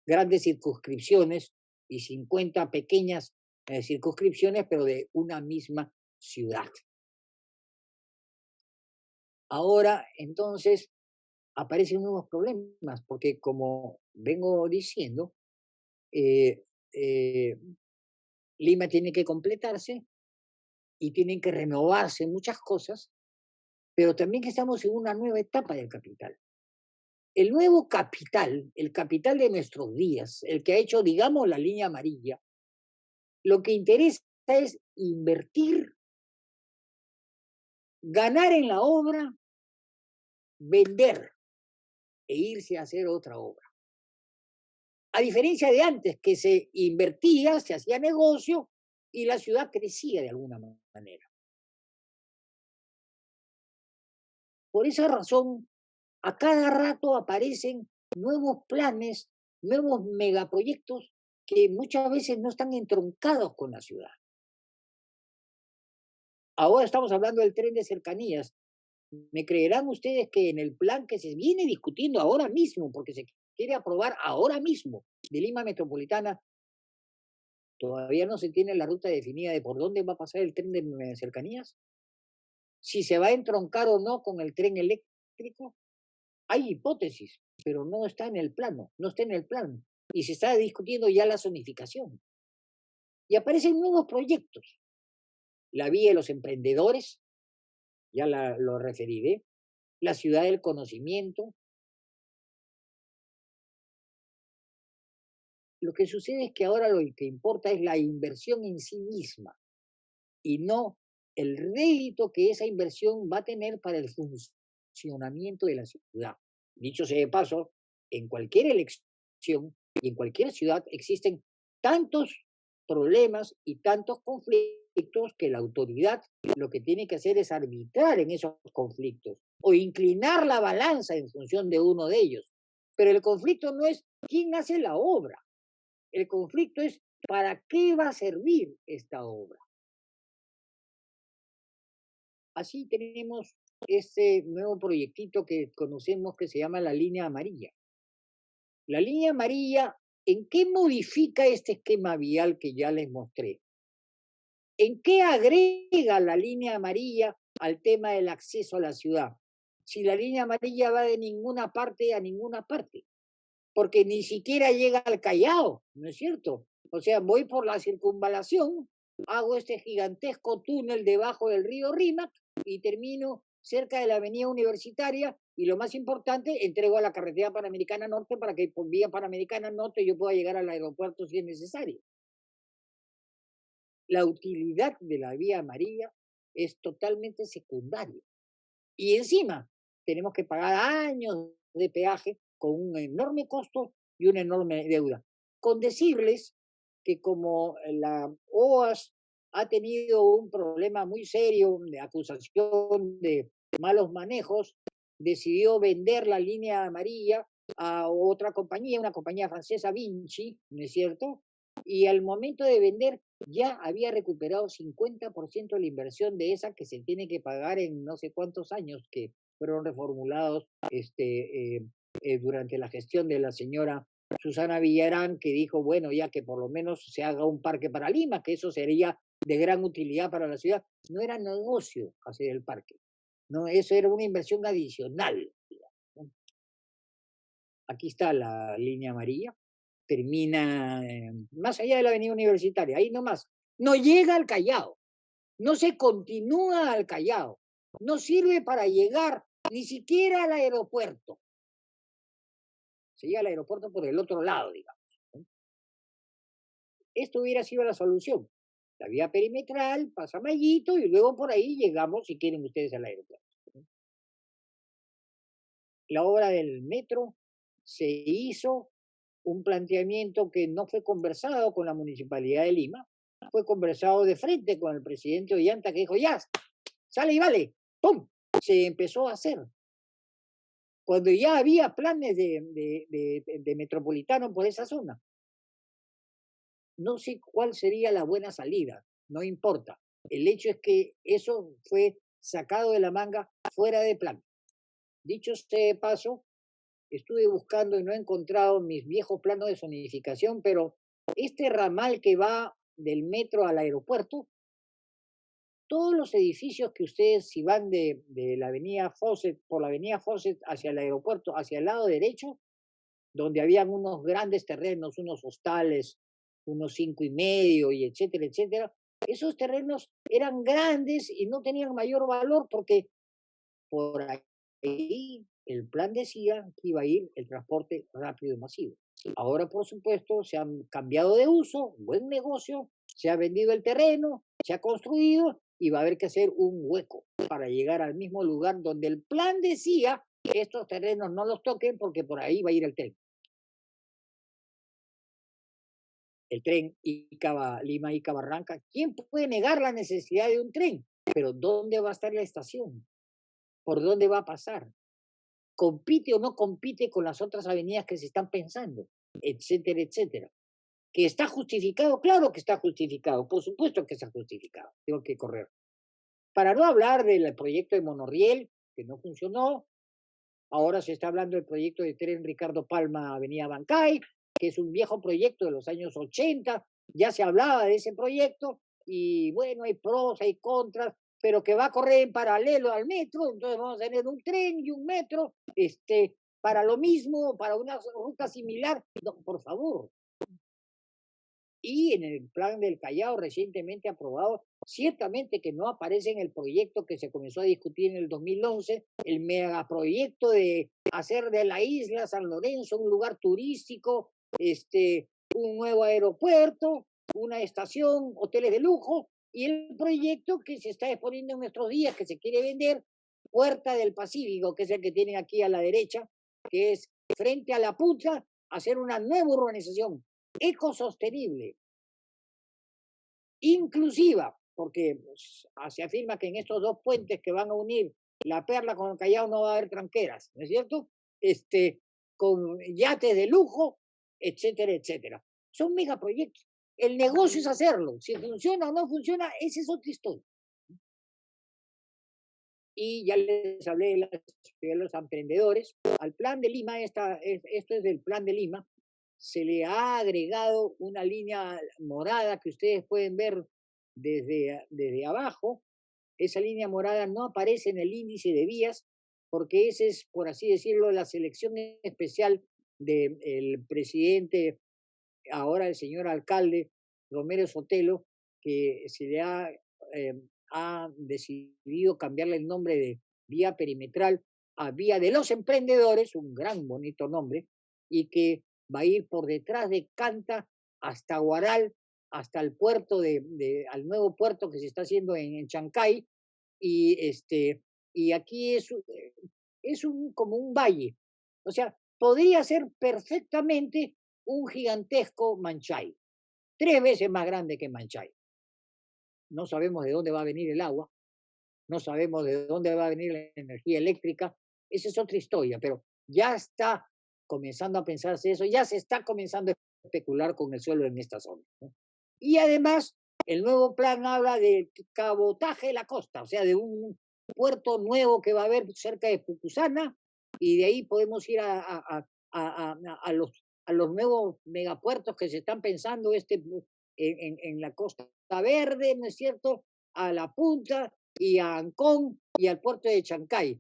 grandes circunscripciones y 50 pequeñas circunscripciones, pero de una misma ciudad. Ahora, entonces, aparecen nuevos problemas, porque como vengo diciendo, Lima tiene que completarse y tienen que renovarse muchas cosas, pero también que estamos en una nueva etapa del capital. El nuevo capital, el capital de nuestros días, el que ha hecho, digamos, la línea amarilla, lo que interesa es invertir, ganar en la obra, vender e irse a hacer otra obra. A diferencia de antes, que se invertía, se hacía negocio y la ciudad crecía de alguna manera. Por esa razón, a cada rato aparecen nuevos planes, nuevos megaproyectos que muchas veces no están entroncados con la ciudad. Ahora estamos hablando del tren de cercanías. ¿Me creerán ustedes que en el plan que se viene discutiendo ahora mismo, porque se quiere aprobar ahora mismo de Lima Metropolitana, todavía no se tiene la ruta definida de por dónde va a pasar el tren de cercanías? Si se va a entroncar o no con el tren eléctrico, hay hipótesis, pero no está en el plano, no está en el plan. Y se está discutiendo ya la zonificación. Y aparecen nuevos proyectos. La vía de los emprendedores, ya lo referiré, la ciudad del conocimiento. Lo que sucede es que ahora lo que importa es la inversión en sí misma y no el rédito que esa inversión va a tener para el funcionamiento de la ciudad. Dicho sea de paso, en cualquier elección y en cualquier ciudad existen tantos problemas y tantos conflictos que la autoridad lo que tiene que hacer es arbitrar en esos conflictos o inclinar la balanza en función de uno de ellos. Pero el conflicto no es quién hace la obra, el conflicto es para qué va a servir esta obra. Así tenemos este nuevo proyectito que conocemos que se llama la línea amarilla. La línea amarilla, ¿en qué modifica este esquema vial que ya les mostré? ¿En qué agrega la línea amarilla al tema del acceso a la ciudad? Si la línea amarilla va de ninguna parte a ninguna parte, porque ni siquiera llega al Callao, ¿no es cierto? O sea, voy por la circunvalación, hago este gigantesco túnel debajo del río Rímac y termino cerca de la avenida Universitaria y lo más importante, entrego a la carretera Panamericana Norte para que por vía Panamericana Norte yo pueda llegar al aeropuerto si es necesario. La utilidad de la vía amarilla es totalmente secundaria. Y encima tenemos que pagar años de peaje con un enorme costo y una enorme deuda. Con decirles que como la OAS ha tenido un problema muy serio de acusación de malos manejos, decidió vender la línea amarilla a otra compañía, una compañía francesa, Vinci, ¿no es cierto? Y al momento de vender ya había recuperado 50% de la inversión de esa que se tiene que pagar en no sé cuántos años que fueron reformulados durante la gestión de la señora Susana Villarán, que dijo, bueno, ya que por lo menos se haga un parque para Lima, que eso sería de gran utilidad para la ciudad. No era negocio hacer el parque, no, eso era una inversión adicional. ¿No? Aquí está la línea amarilla, termina más allá de la avenida Universitaria, ahí nomás. No llega al Callao, no se continúa al Callao, no sirve para llegar ni siquiera al aeropuerto. Se llega al aeropuerto por el otro lado, digamos. ¿No? Esto hubiera sido la solución. La vía perimetral, pasa Mallito y luego por ahí llegamos, si quieren ustedes, al aeropuerto. ¿No? La obra del metro se hizo un planteamiento que no fue conversado con la Municipalidad de Lima, fue conversado de frente con el presidente Ollanta, que dijo, ya, sale y vale, ¡pum! Se empezó a hacer. Cuando ya había planes de metropolitano por esa zona. No sé cuál sería la buena salida, no importa. El hecho es que eso fue sacado de la manga fuera de plan. Dicho este paso, estuve buscando y no he encontrado mis viejos planos de zonificación, pero este ramal que va del metro al aeropuerto, todos los edificios que ustedes, si van de la avenida Fawcett, por la avenida Fawcett hacia el aeropuerto, hacia el lado derecho, donde habían unos grandes terrenos, unos hostales, unos 5,5 y etcétera, etcétera, esos terrenos eran grandes y no tenían mayor valor porque por ahí el plan decía que iba a ir el transporte rápido y masivo. Ahora, por supuesto, se han cambiado de uso, buen negocio, se ha vendido el terreno, se ha construido y va a haber que hacer un hueco para llegar al mismo lugar donde el plan decía que estos terrenos no los toquen porque por ahí va a ir el tren. El tren Lima-Ica Barranca. ¿Quién puede negar la necesidad de un tren? Pero ¿dónde va a estar la estación? por dónde va a pasar, compite o no compite con las otras avenidas que se están pensando, etcétera, etcétera. ¿Que está justificado? Claro que está justificado, por supuesto que está justificado, tengo que correr. Para no hablar del proyecto de Monorriel, que no funcionó, ahora se está hablando del proyecto de tren Ricardo Palma, Avenida Bancay, que es un viejo proyecto de los años 80, ya se hablaba de ese proyecto, y bueno, hay pros, hay contras, pero que va a correr en paralelo al metro, entonces vamos a tener un tren y un metro, para lo mismo, para una ruta similar. No, por favor, y en el plan del Callao recientemente aprobado, ciertamente que no aparece en el proyecto que se comenzó a discutir en el 2011, el megaproyecto de hacer de la isla San Lorenzo un lugar turístico, un nuevo aeropuerto, una estación, hoteles de lujo, y el proyecto que se está exponiendo en nuestros días, que se quiere vender, Puerta del Pacífico, que es el que tienen aquí a la derecha, que es frente a la Pucha, hacer una nueva urbanización ecosostenible, inclusiva, porque pues, se afirma que en estos dos puentes que van a unir la Perla con el Callao no va a haber tranqueras, ¿no es cierto? Con yates de lujo, etcétera, etcétera. Son megaproyectos. El negocio es hacerlo. Si funciona o no funciona, esa es otra historia. Y ya les hablé de los emprendedores. Al plan de Lima, esto es del plan de Lima, se le ha agregado una línea morada que ustedes pueden ver desde abajo. Esa línea morada no aparece en el índice de vías porque ese es, por así decirlo, la selección especial del presidente, ahora el señor alcalde Romero Sotelo, que se le ha decidido cambiarle el nombre de vía perimetral a vía de los emprendedores, un gran bonito nombre, y que va a ir por detrás de Canta hasta Huaral, hasta el puerto al nuevo puerto que se está haciendo en Chancay, y aquí como un valle. O sea, podría ser perfectamente un gigantesco Manchay, 3 veces más grande que Manchay. No sabemos de dónde va a venir el agua, no sabemos de dónde va a venir la energía eléctrica, esa es otra historia, pero ya está comenzando a pensarse eso, ya se está comenzando a especular con el suelo en esta zona, ¿no? Y además, el nuevo plan habla de cabotaje de la costa, o sea, de un puerto nuevo que va a haber cerca de Pucusana, y de ahí podemos ir a los nuevos megapuertos que se están pensando en la Costa Verde, ¿no es cierto? A La Punta y a Ancón y al puerto de Chancay.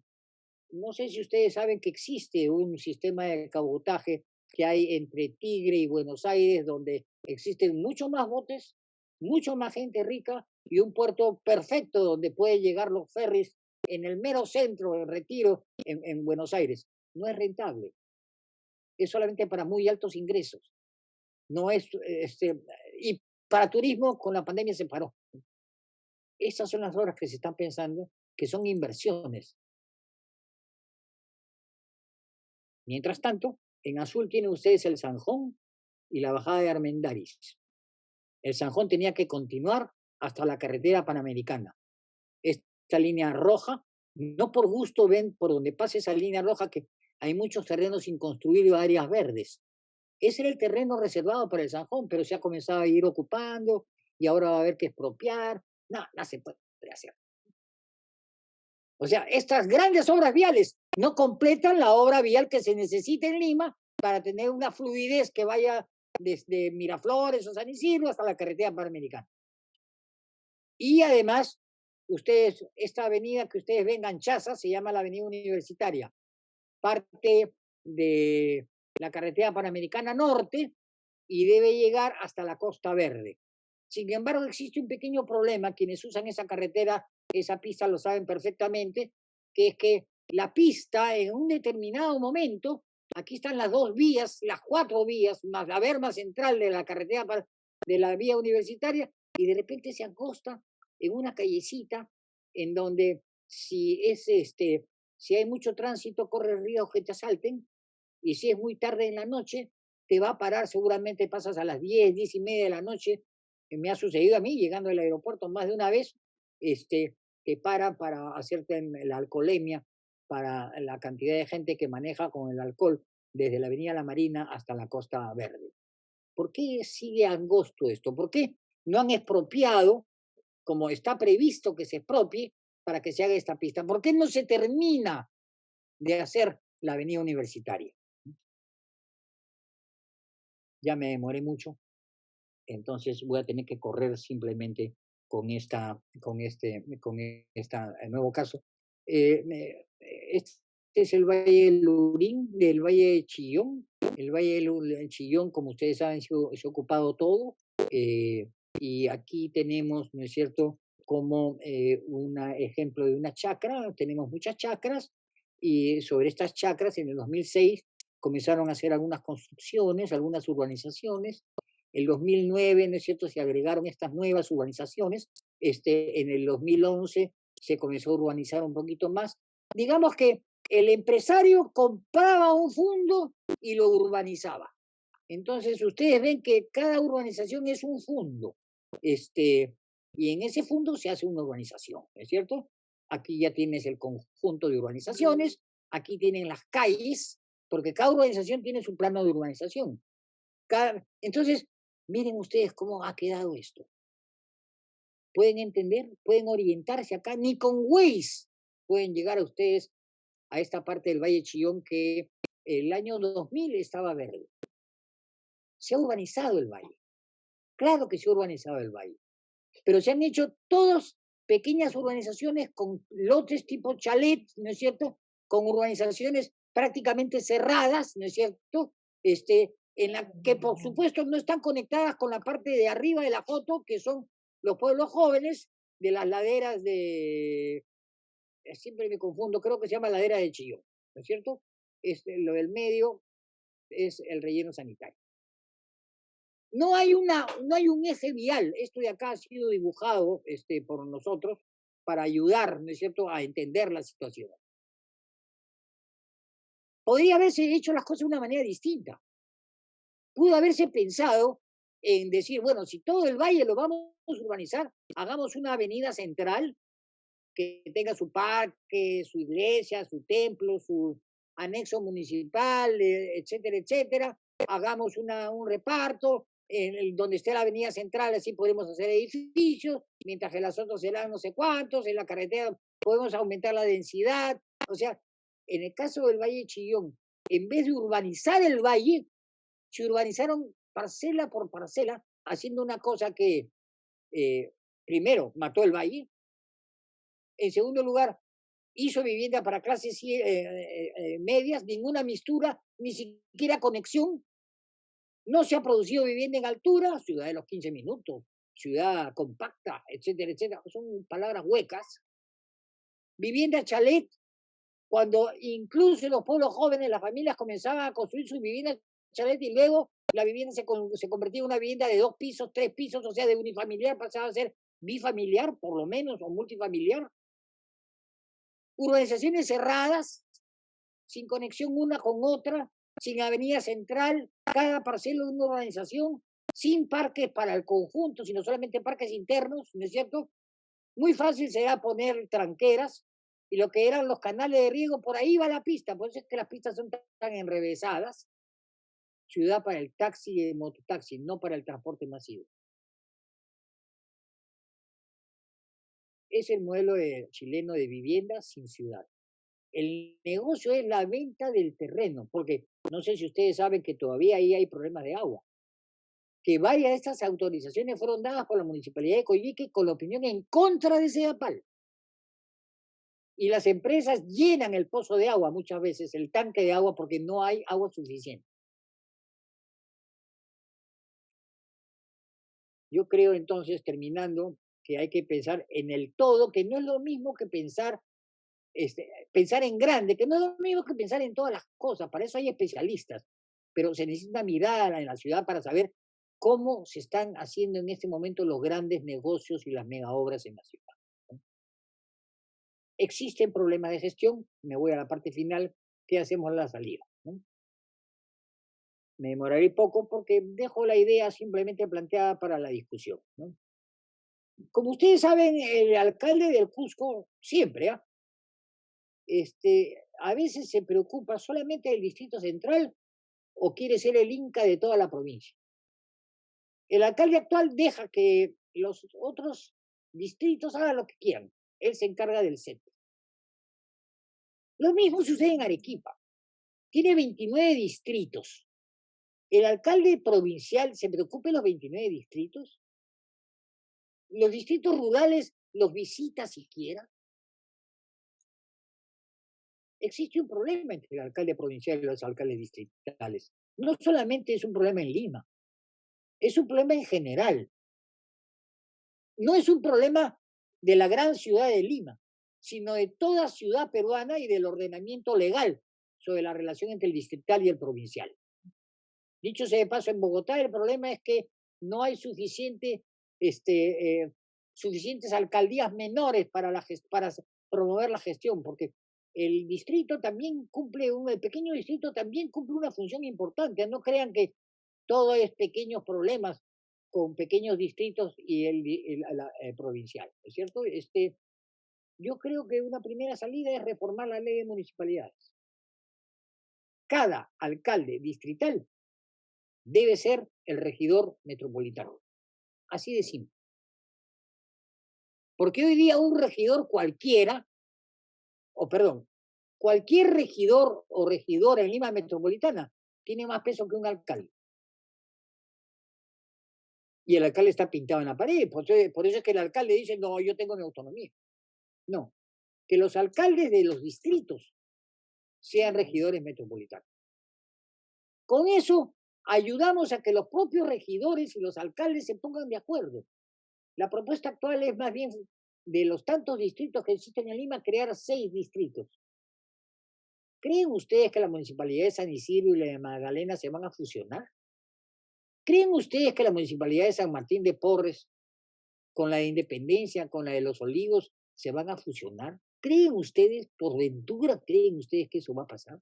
No sé si ustedes saben que existe un sistema de cabotaje que hay entre Tigre y Buenos Aires, donde existen mucho más botes, mucho más gente rica y un puerto perfecto donde pueden llegar los ferries en el mero centro del Retiro en Buenos Aires. No es rentable, es solamente para muy altos ingresos. No es, y para turismo con la pandemia se paró. Esas son las obras que se están pensando, que son inversiones. Mientras tanto, en azul tienen ustedes el Zanjón y la bajada de Armendáriz. El Zanjón tenía que continuar hasta la carretera panamericana. Esta línea roja, no por gusto ven por donde pasa esa línea roja que hay muchos terrenos sin construir y áreas verdes. Ese era el terreno reservado para el Zanjón, pero se ha comenzado a ir ocupando y ahora va a haber que expropiar. No, no se puede hacer. O sea, estas grandes obras viales no completan la obra vial que se necesita en Lima para tener una fluidez que vaya desde Miraflores o San Isidro hasta la carretera panamericana. Y además, esta avenida que ustedes ven Anchaza se llama la Avenida Universitaria, parte de la carretera panamericana norte y debe llegar hasta la Costa Verde. Sin embargo, existe un pequeño problema, quienes usan esa carretera, esa pista lo saben perfectamente, que es que la pista en un determinado momento, aquí están las 2 vías, las 4 vías, más la berma central de la carretera de la vía universitaria, y de repente se acosta en una callecita en donde si hay mucho tránsito, corre el riesgo que te asalten, y si es muy tarde en la noche, te va a parar, seguramente pasas a las 10, 10:30 de la noche. Me ha sucedido a mí, llegando al aeropuerto más de una vez, te paran para hacerte la alcoholemia para la cantidad de gente que maneja con el alcohol desde la Avenida La Marina hasta la Costa Verde. ¿Por qué sigue angosto esto? ¿Por qué no han expropiado como está previsto que se expropie para que se haga esta pista? ¿Por qué no se termina de hacer la Avenida Universitaria? Ya me demoré mucho, entonces voy a tener que correr simplemente con esta nuevo caso. Este es el Valle del Lurín, del Valle de Chillón. El Valle del Chillón, como ustedes saben, se ha ocupado todo. Y aquí tenemos, ¿no es cierto?, como un ejemplo de una chacra. Tenemos muchas chacras y sobre estas chacras en el 2006 comenzaron a hacer algunas construcciones, algunas urbanizaciones. El 2009, ¿no es cierto?, se agregaron estas nuevas urbanizaciones. En el 2011 se comenzó a urbanizar un poquito más. Digamos que el empresario compraba un fondo y lo urbanizaba. Entonces ustedes ven que cada urbanización es un fondo. Y en ese fondo se hace una urbanización, ¿no es cierto? Aquí ya tienes el conjunto de urbanizaciones, aquí tienen las calles, porque cada urbanización tiene su plano de urbanización. Entonces, miren ustedes cómo ha quedado esto. Pueden entender, pueden orientarse acá, ni con Waze pueden llegar a ustedes a esta parte del Valle Chillón que el año 2000 estaba verde. Se ha urbanizado el valle. Claro que se ha urbanizado el valle. Pero se han hecho todas pequeñas urbanizaciones con lotes tipo chalet, ¿no es cierto? Con urbanizaciones prácticamente cerradas, ¿no es cierto? En la que por supuesto no están conectadas con la parte de arriba de la foto, que son los pueblos jóvenes de las laderas siempre me confundo, creo que se llama ladera de Chillón, ¿no es cierto? Lo del medio es el relleno sanitario. No hay un eje vial. Esto de acá ha sido dibujado por nosotros para ayudar, ¿no es cierto?, a entender la situación. Podría haberse hecho las cosas de una manera distinta. Pudo haberse pensado en decir, bueno, si todo el valle lo vamos a urbanizar, hagamos una avenida central que tenga su parque, su iglesia, su templo, su anexo municipal, etcétera, etcétera. Hagamos un reparto donde esté la avenida central, así podemos hacer edificios, mientras que las otras serán no sé cuántos, en la carretera podemos aumentar la densidad. O sea, en el caso del Valle de Chillón, en vez de urbanizar el valle, se urbanizaron parcela por parcela, haciendo una cosa que, primero, mató el valle. En segundo lugar, hizo vivienda para clases medias, ninguna mistura, ni siquiera conexión. No se ha producido vivienda en altura, ciudad de los 15 minutos, ciudad compacta, etcétera, etcétera. Son palabras huecas. Vivienda chalet, cuando incluso los pueblos jóvenes, las familias comenzaban a construir sus viviendas chalet y luego la vivienda se convertía en una vivienda de 2 pisos, 3 pisos, o sea, de unifamiliar pasaba a ser bifamiliar, por lo menos, o multifamiliar. Urbanizaciones cerradas, sin conexión una con otra, sin avenida central, cada parcela de una urbanización, sin parques para el conjunto, sino solamente parques internos, ¿no es cierto? Muy fácil será poner tranqueras y lo que eran los canales de riego, por ahí va la pista, por eso es que las pistas son tan enrevesadas. Ciudad para el taxi y el mototaxi, no para el transporte masivo. Es el modelo chileno de vivienda sin ciudad. El negocio es la venta del terreno, porque no sé si ustedes saben que todavía ahí hay problemas de agua. Que varias de estas autorizaciones fueron dadas por la Municipalidad de Coyhaique con la opinión en contra de Sedapal. Y las empresas llenan el pozo de agua muchas veces, el tanque de agua, porque no hay agua suficiente. Yo creo entonces, terminando, que hay que pensar en el todo, que no es lo mismo que pensar en grande, que no es lo mismo que pensar en todas las cosas, para eso hay especialistas, pero se necesita mirar en la ciudad para saber cómo se están haciendo en este momento los grandes negocios y las mega obras en la ciudad, ¿no? Existen problemas de gestión, me voy a la parte final, ¿qué hacemos a la salida, ¿no? Me demoraré poco porque dejo la idea simplemente planteada para la discusión, ¿no? Como ustedes saben, el alcalde del Cusco siempre, a veces se preocupa solamente del Distrito Central o quiere ser el Inca de toda la provincia. El alcalde actual deja que los otros distritos hagan lo que quieran. Él se encarga del centro. Lo mismo sucede en Arequipa. Tiene 29 distritos. ¿El alcalde provincial se preocupa de los 29 distritos? ¿Los distritos rurales los visita siquiera? Existe un problema entre el alcalde provincial y los alcaldes distritales. No solamente es un problema en Lima, es un problema en general. No es un problema de la gran ciudad de Lima, sino de toda ciudad peruana y del ordenamiento legal sobre la relación entre el distrital y el provincial. Dicho sea de paso, en Bogotá el problema es que no hay suficientes alcaldías menores para promover la gestión, porque el distrito también el pequeño distrito también cumple una función importante. No crean que todo es pequeños problemas con pequeños distritos y el provincial, ¿es cierto? Yo creo que una primera salida es reformar la ley de municipalidades. Cada alcalde distrital debe ser el regidor metropolitano. Así de simple. Porque hoy día un regidor cualquiera, cualquier regidor o regidora en Lima Metropolitana tiene más peso que un alcalde. Y el alcalde está pintado en la pared. Por eso es que el alcalde dice, no, yo tengo mi autonomía. No, que los alcaldes de los distritos sean regidores metropolitanos. Con eso ayudamos a que los propios regidores y los alcaldes se pongan de acuerdo. La propuesta actual es más bien de los tantos distritos que existen en Lima, crear 6 distritos. ¿Creen ustedes que la municipalidad de San Isidro y la de Magdalena se van a fusionar? ¿Creen ustedes que la municipalidad de San Martín de Porres, con la de Independencia, con la de Los Olivos, se van a fusionar? ¿Creen ustedes, por ventura, creen ustedes que eso va a pasar?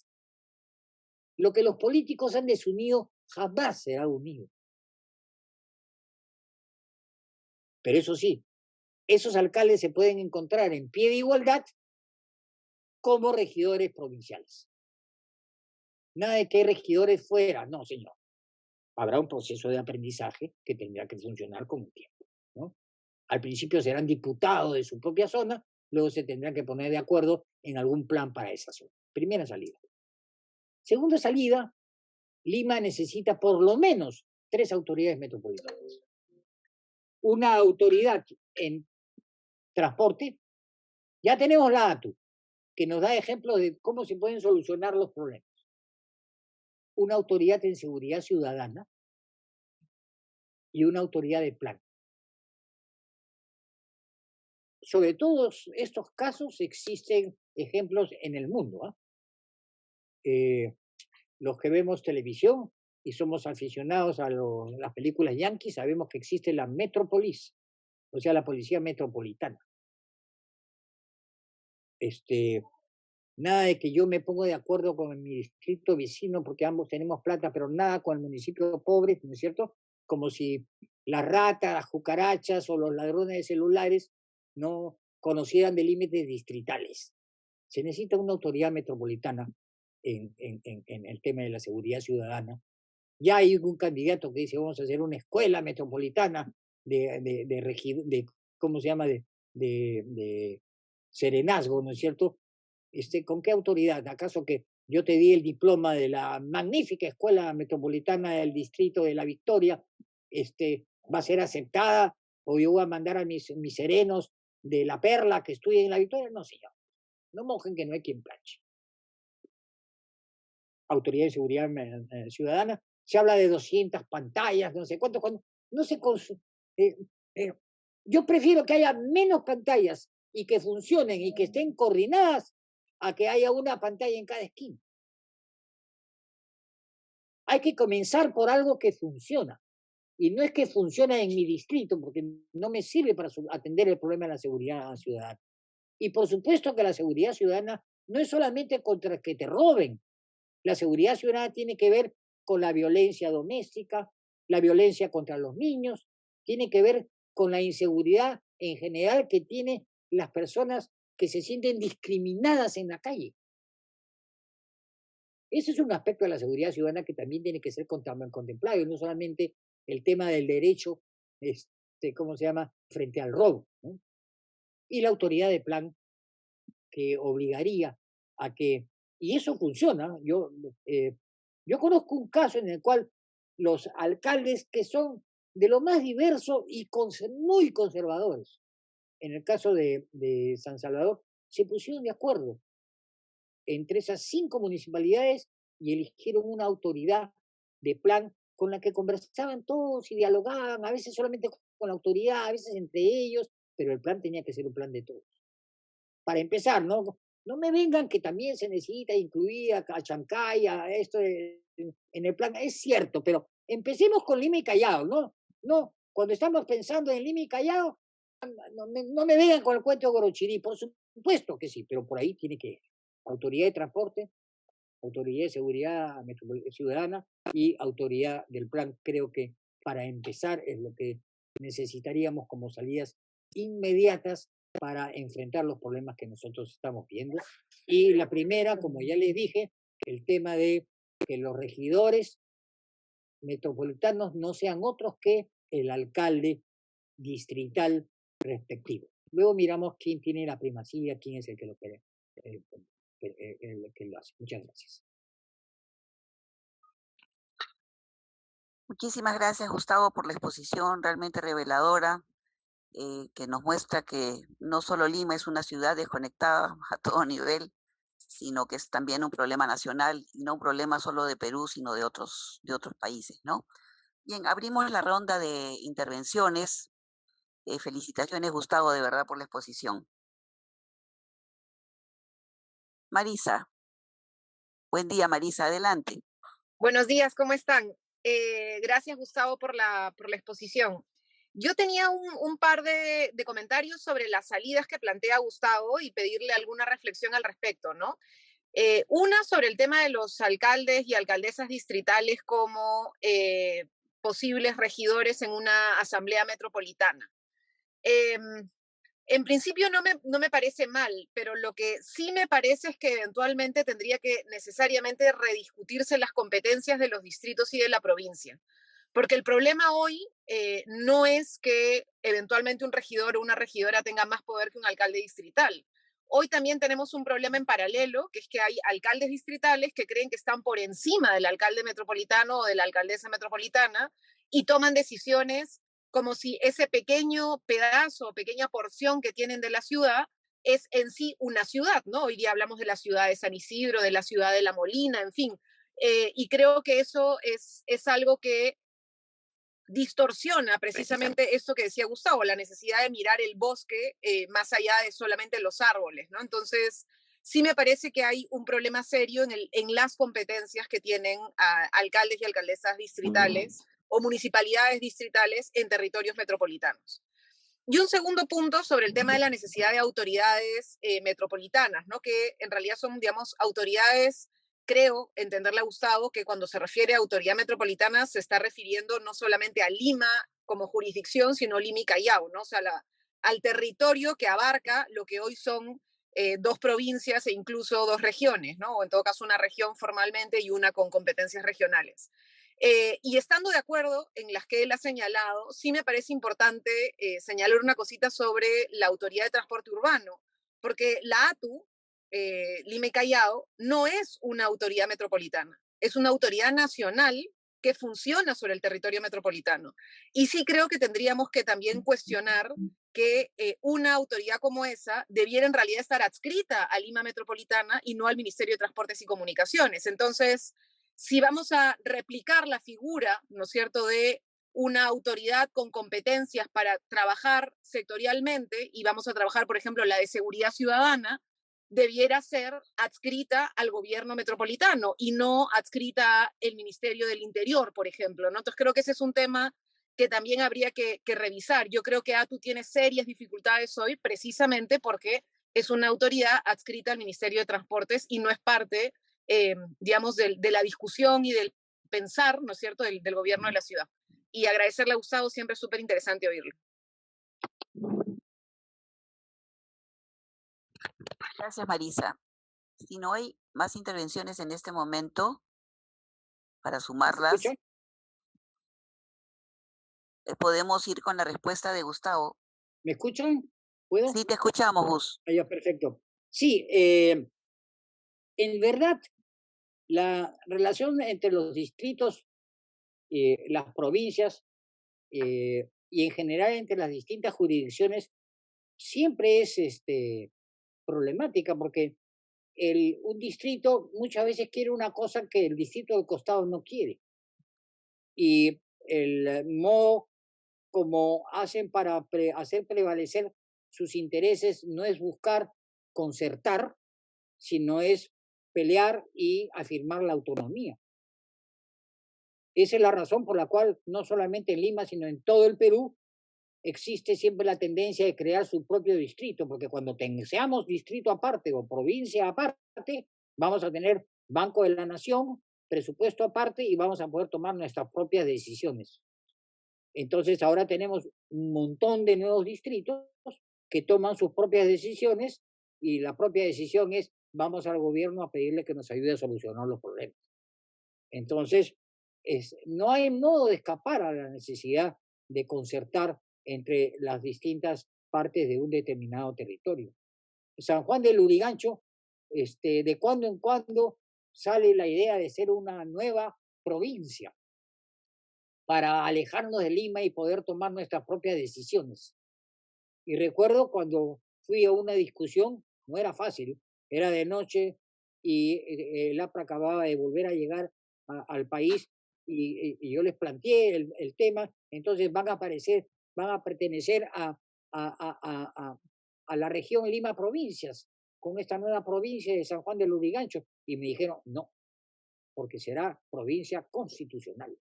Lo que los políticos han desunido jamás será unido. Pero eso sí, esos alcaldes se pueden encontrar en pie de igualdad como regidores provinciales. Nada de que hay regidores fuera, no, señor. Habrá un proceso de aprendizaje que tendrá que funcionar con el tiempo, ¿no? Al principio serán diputados de su propia zona, luego se tendrán que poner de acuerdo en algún plan para esa zona. Primera salida. Segunda salida, Lima necesita por lo menos 3 autoridades metropolitanas. Una autoridad en transporte, ya tenemos la ATU, que nos da ejemplos de cómo se pueden solucionar los problemas. Una autoridad en seguridad ciudadana y una autoridad de plan. Sobre todos estos casos existen ejemplos en el mundo. Los que vemos televisión y somos aficionados a las películas yanquis, sabemos que existe la Metropolis, o sea, la policía metropolitana. Nada de que yo me pongo de acuerdo con mi distrito vecino porque ambos tenemos plata, pero nada con el municipio pobre, ¿no es cierto? Como si las ratas, las cucarachas o los ladrones de celulares no conocieran de límites distritales. Se necesita una autoridad metropolitana en el tema de la seguridad ciudadana. Ya hay un candidato que dice vamos a hacer una escuela metropolitana ¿cómo se llama? De serenazgo, ¿no es cierto? ¿Con qué autoridad? ¿Acaso que yo te di el diploma de la magnífica escuela metropolitana del distrito de La Victoria, va a ser aceptada? ¿O yo voy a mandar a mis serenos de La Perla que estudien en La Victoria? No, señor. No mojen que no hay quien planche. Autoridad de Seguridad Ciudadana. Se habla de 200 pantallas, no sé cuánto. No se yo prefiero que haya menos pantallas y que funcionen y que estén coordinadas a que haya una pantalla en cada esquina. Hay que comenzar por algo que funciona. Y no es que funcione en mi distrito, porque no me sirve para atender el problema de la seguridad ciudadana. Y por supuesto que la seguridad ciudadana no es solamente contra que te roben. La seguridad ciudadana tiene que ver con la violencia doméstica, la violencia contra los niños, tiene que ver con la inseguridad en general que tienen las personas que se sienten discriminadas en la calle. Ese es un aspecto de la seguridad ciudadana que también tiene que ser contemplado, y no solamente el tema del derecho, ¿cómo se llama?, frente al robo, ¿no? Y la autoridad de plan que obligaría a que, y eso funciona, yo conozco un caso en el cual los alcaldes que son de lo más diversos y muy conservadores, en el caso de San Salvador, se pusieron de acuerdo entre esas 5 municipalidades y eligieron una autoridad de plan con la que conversaban todos y dialogaban, a veces solamente con la autoridad, a veces entre ellos, pero el plan tenía que ser un plan de todos. Para empezar, no me vengan que también se necesita incluir a Chancay, a esto en el plan, es cierto, pero empecemos con Lima y Callao, ¿no? No, cuando estamos pensando en Lima y Callao, no me vengan con el cuento de Gorochirí, por supuesto que sí, pero por ahí tiene que ir. Autoridad de transporte, autoridad de seguridad ciudadana y autoridad del plan. Creo que para empezar es lo que necesitaríamos como salidas inmediatas para enfrentar los problemas que nosotros estamos viendo. Y la primera, como ya les dije, el tema de que los regidores metropolitanos no sean otros que el alcalde distrital respectivo. Luego miramos quién tiene la primacía, quién es el que lo quiere, el que lo hace. Muchas gracias. Muchísimas gracias, Gustavo, por la exposición realmente reveladora, que nos muestra que no solo Lima es una ciudad desconectada a todo nivel, sino que es también un problema nacional y no un problema solo de Perú, sino de otros países, ¿no? Bien, abrimos la ronda de intervenciones. Felicitaciones, Gustavo, de verdad por la exposición. Marisa, buen día, Marisa, adelante. Buenos días, ¿cómo están? Gracias, Gustavo, por la exposición. Yo tenía un par de comentarios sobre las salidas que plantea Gustavo y pedirle alguna reflexión al respecto, ¿no? Una sobre el tema de los alcaldes y alcaldesas distritales como posibles regidores en una asamblea metropolitana. En principio no me parece mal, pero lo que sí me parece es que eventualmente tendría que necesariamente rediscutirse las competencias de los distritos y de la provincia. Porque el problema hoy no es que eventualmente un regidor o una regidora tenga más poder que un alcalde distrital. Hoy también tenemos un problema en paralelo, que es que hay alcaldes distritales que creen que están por encima del alcalde metropolitano o de la alcaldesa metropolitana y toman decisiones como si ese pequeño pedazo, pequeña porción que tienen de la ciudad es en sí una ciudad, ¿no? Hoy día hablamos de la ciudad de San Isidro, de la ciudad de La Molina, en fin. Y creo que eso es algo que distorsiona precisamente esto que decía Gustavo, la necesidad de mirar el bosque más allá de solamente los árboles, ¿no? Entonces, sí me parece que hay un problema serio en las competencias que tienen alcaldes y alcaldesas distritales o municipalidades distritales en territorios metropolitanos. Y un segundo punto sobre el tema de la necesidad de autoridades metropolitanas, ¿no? Que en realidad son, digamos, autoridades, creo entenderle a Gustavo, que cuando se refiere a autoridad metropolitana se está refiriendo no solamente a Lima como jurisdicción, sino Lima y Callao, ¿no? O sea, al territorio que abarca lo que hoy son 2 provincias e incluso 2 regiones, ¿no? O en todo caso una región formalmente y una con competencias regionales. Y estando de acuerdo en las que él ha señalado, sí me parece importante señalar una cosita sobre la Autoridad de Transporte Urbano, porque la ATU, Lima y Callao, no es una autoridad metropolitana, es una autoridad nacional que funciona sobre el territorio metropolitano. Y sí creo que tendríamos que también cuestionar que una autoridad como esa debiera en realidad estar adscrita a Lima Metropolitana y no al Ministerio de Transportes y Comunicaciones. Entonces, si vamos a replicar la figura, ¿no es cierto?, de una autoridad con competencias para trabajar sectorialmente y vamos a trabajar, por ejemplo, la de seguridad ciudadana, debiera ser adscrita al gobierno metropolitano y no adscrita al Ministerio del Interior, por ejemplo, ¿no? Entonces creo que ese es un tema que también habría que revisar. Yo creo que ATU tiene serias dificultades hoy precisamente porque es una autoridad adscrita al Ministerio de Transportes y no es parte digamos, de la discusión y del pensar, ¿no es cierto?, del gobierno de la ciudad. Y agradecerle a Gustavo, siempre es súper interesante oírlo. Gracias, Marisa. Si no hay más intervenciones en este momento, para ¿Escucha? sumarlas, podemos ir con la respuesta de Gustavo. ¿Me escuchan? ¿Puedo? Sí, te escuchamos, Gus. Ah, ya, perfecto. Sí, en verdad, la relación entre los distritos, las provincias y en general entre las distintas jurisdicciones siempre es problemática porque un distrito muchas veces quiere una cosa que el distrito del costado no quiere. Y el modo como hacen para hacer prevalecer sus intereses no es buscar concertar, sino es pelear y afirmar la autonomía. Esa es la razón por la cual no solamente en Lima, sino en todo el Perú existe siempre la tendencia de crear su propio distrito, porque cuando seamos distrito aparte o provincia aparte, vamos a tener Banco de la Nación, presupuesto aparte y vamos a poder tomar nuestras propias decisiones. Entonces ahora tenemos un montón de nuevos distritos que toman sus propias decisiones y la propia decisión es vamos al gobierno a pedirle que nos ayude a solucionar los problemas. Entonces, no hay modo de escapar a la necesidad de concertar entre las distintas partes de un determinado territorio. San Juan del Lurigancho, de cuando en cuando sale la idea de ser una nueva provincia para alejarnos de Lima y poder tomar nuestras propias decisiones. Y recuerdo cuando fui a una discusión, no era fácil, era de noche y el APRA acababa de volver a llegar al país y yo les planteé el tema, entonces van a pertenecer a la región Lima Provincias, con esta nueva provincia de San Juan del Lurigancho. Y me dijeron, no, porque será provincia constitucional.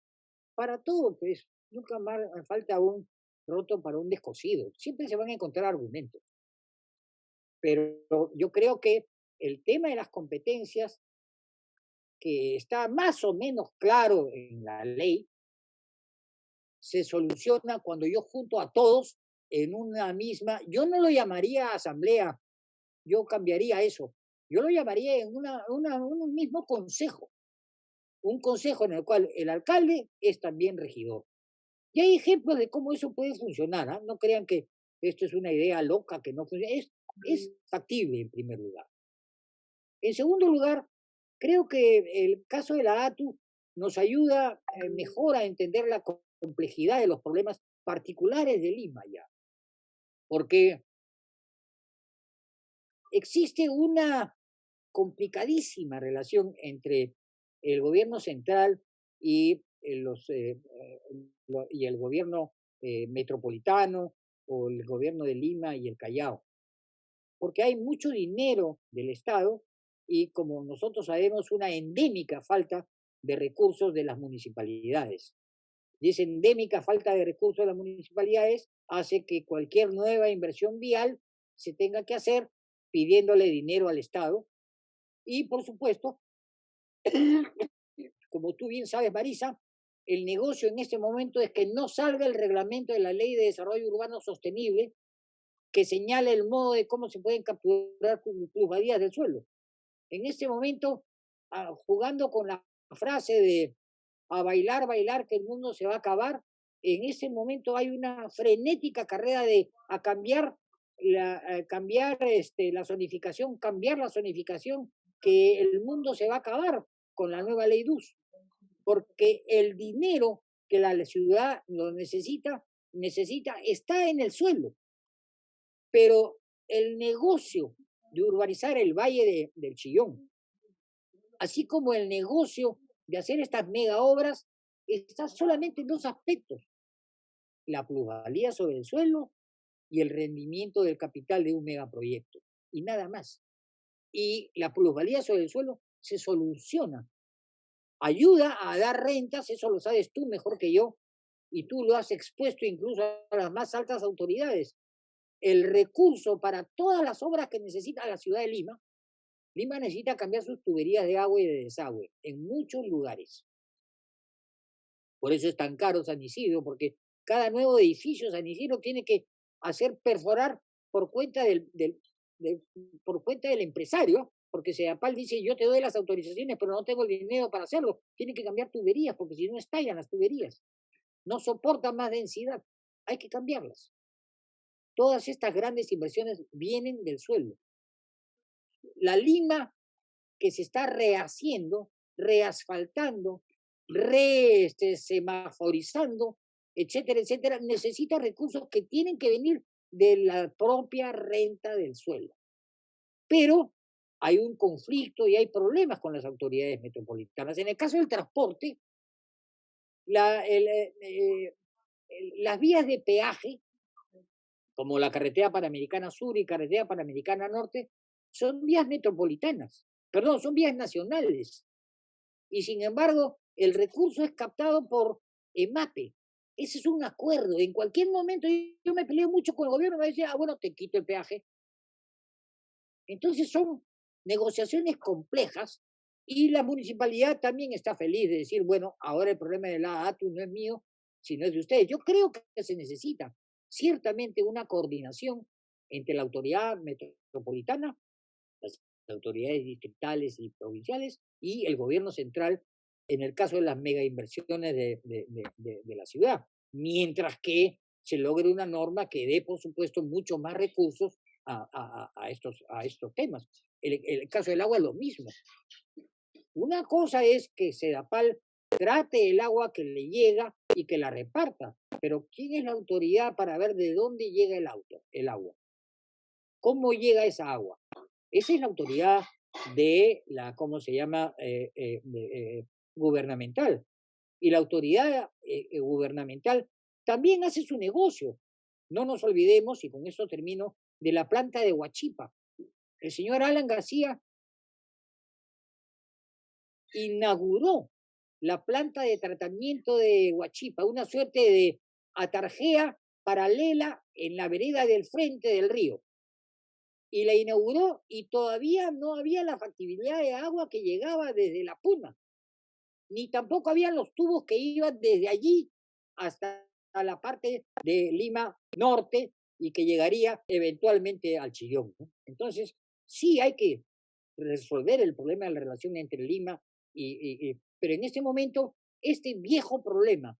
Para todo, pues, nunca más falta un roto para un descosido. Siempre se van a encontrar argumentos. Pero yo creo que el tema de las competencias, que está más o menos claro en la ley, se soluciona cuando yo junto a todos en una misma, yo no lo llamaría asamblea, yo cambiaría eso, yo lo llamaría en un mismo consejo, un consejo en el cual el alcalde es también regidor. Y hay ejemplos de cómo eso puede funcionar. ¿Ah? No crean que esto es una idea loca que no funciona. Es factible en primer lugar. En segundo lugar, creo que el caso de la ATU nos ayuda mejor a entender la complejidad de los problemas particulares de Lima ya. Porque existe una complicadísima relación entre el gobierno central y, y el gobierno metropolitano o el gobierno de Lima y el Callao, porque hay mucho dinero del Estado y como nosotros sabemos, una endémica falta de recursos de las municipalidades. Y esa endémica falta de recursos de las municipalidades hace que cualquier nueva inversión vial se tenga que hacer pidiéndole dinero al Estado. Y por supuesto, como tú bien sabes, Marisa, el negocio en este momento es que no salga el reglamento de la Ley de Desarrollo Urbano Sostenible que señala el modo de cómo se pueden capturar plusvalías del suelo. En este momento, jugando con la frase de a bailar, bailar, que el mundo se va a acabar, en ese momento hay una frenética carrera de a cambiar la zonificación, cambiar la zonificación, que el mundo se va a acabar con la nueva ley DUS, porque el dinero que la ciudad lo necesita está en el suelo, pero el negocio de urbanizar el Valle del Chillón, así como el negocio de hacer estas mega obras, está solamente en dos aspectos: la plusvalía sobre el suelo y el rendimiento del capital de un megaproyecto, y nada más. Y la plusvalía sobre el suelo se soluciona, ayuda a dar rentas, eso lo sabes tú mejor que yo, y tú lo has expuesto incluso a las más altas autoridades. El recurso para todas las obras que necesita la ciudad de Lima, Lima necesita cambiar sus tuberías de agua y de desagüe en muchos lugares. Por eso es tan caro San Isidro, porque cada nuevo edificio San Isidro tiene que hacer perforar por cuenta por cuenta del empresario, porque Sedapal dice, yo te doy las autorizaciones, pero no tengo el dinero para hacerlo. Tienen que cambiar tuberías, porque si no estallan las tuberías. No soportan más densidad. Hay que cambiarlas. Todas estas grandes inversiones vienen del suelo. La Lima que se está rehaciendo, reasfaltando, semaforizando, etcétera, etcétera, necesita recursos que tienen que venir de la propia renta del suelo. Pero hay un conflicto y hay problemas con las autoridades metropolitanas. En el caso del transporte, las vías de peaje, como la carretera Panamericana Sur y carretera Panamericana Norte, son vías metropolitanas, perdón, son vías nacionales. Y sin embargo, el recurso es captado por EMAPE. Ese es un acuerdo. En cualquier momento yo me peleo mucho con el gobierno, me dice, bueno, te quito el peaje. Entonces son negociaciones complejas y la municipalidad también está feliz de decir, bueno, ahora el problema de la ATU no es mío, sino es de ustedes. Yo creo que se necesita ciertamente una coordinación entre la autoridad metropolitana, las autoridades distritales y provinciales y el gobierno central en el caso de las mega inversiones de la ciudad, mientras que se logre una norma que dé, por supuesto, mucho más recursos a estos temas. El caso del agua es lo mismo. Una cosa es que Sedapal trate el agua que le llega y que la reparta, pero ¿quién es la autoridad para ver de dónde llega el agua? ¿Cómo llega esa agua? Esa es la autoridad de la, ¿cómo se llama? Gubernamental. Y la autoridad gubernamental también hace su negocio. No nos olvidemos, y con eso termino, de la planta de Huachipa. El señor Alan García inauguró la planta de tratamiento de Huachipa, una suerte de atarjea paralela en la vereda del frente del río. Y la inauguró y todavía no había la factibilidad de agua que llegaba desde la Puna, ni tampoco habían los tubos que iban desde allí hasta la parte de Lima Norte y que llegaría eventualmente al Chillón, ¿no? Entonces, sí hay que resolver el problema de la relación entre Lima pero en este momento, este viejo problema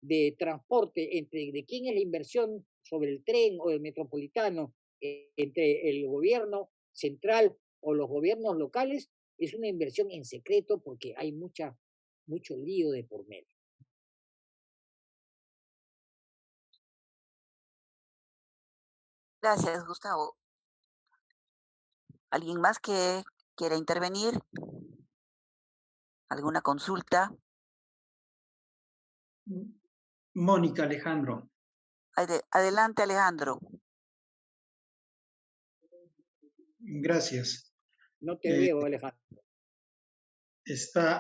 de transporte de quién es la inversión sobre el tren o el metropolitano, entre el gobierno central o los gobiernos locales, es una inversión en secreto porque hay mucho lío de por medio. Gracias, Gustavo. ¿Alguien más que quiera intervenir? ¿Alguna consulta? Mónica Alejandro. Adelante, Alejandro. Gracias. No te veo, Alejandro.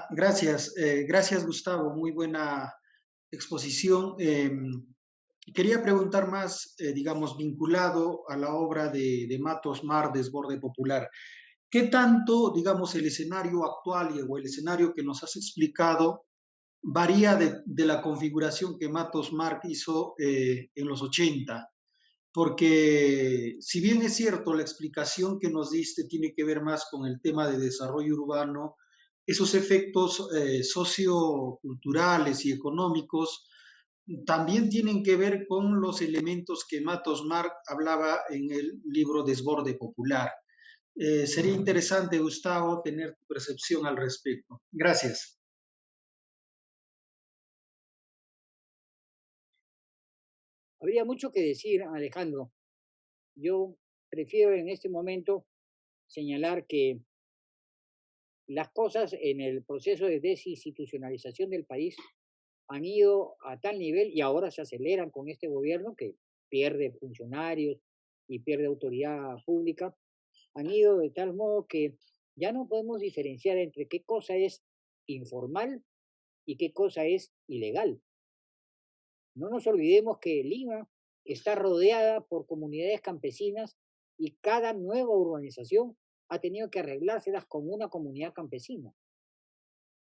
Gracias, gracias Gustavo, muy buena exposición. Quería preguntar más, digamos, vinculado a la obra de Matos Mar, Desborde Popular. ¿Qué tanto, digamos, el escenario actual o el escenario que nos has explicado varía de la configuración que Matos Mar hizo en los 80? Porque si bien es cierto, la explicación que nos diste tiene que ver más con el tema de desarrollo urbano, esos efectos socioculturales y económicos también tienen que ver con los elementos que Matos Marc hablaba en el libro Desborde Popular. Sería interesante, Gustavo, tener tu percepción al respecto. Gracias. Habría mucho que decir, Alejandro. Yo prefiero en este momento señalar que las cosas en el proceso de desinstitucionalización del país han ido a tal nivel y ahora se aceleran con este gobierno que pierde funcionarios y pierde autoridad pública, han ido de tal modo que ya no podemos diferenciar entre qué cosa es informal y qué cosa es ilegal. No nos olvidemos que Lima está rodeada por comunidades campesinas y cada nueva urbanización ha tenido que arreglárselas con una comunidad campesina.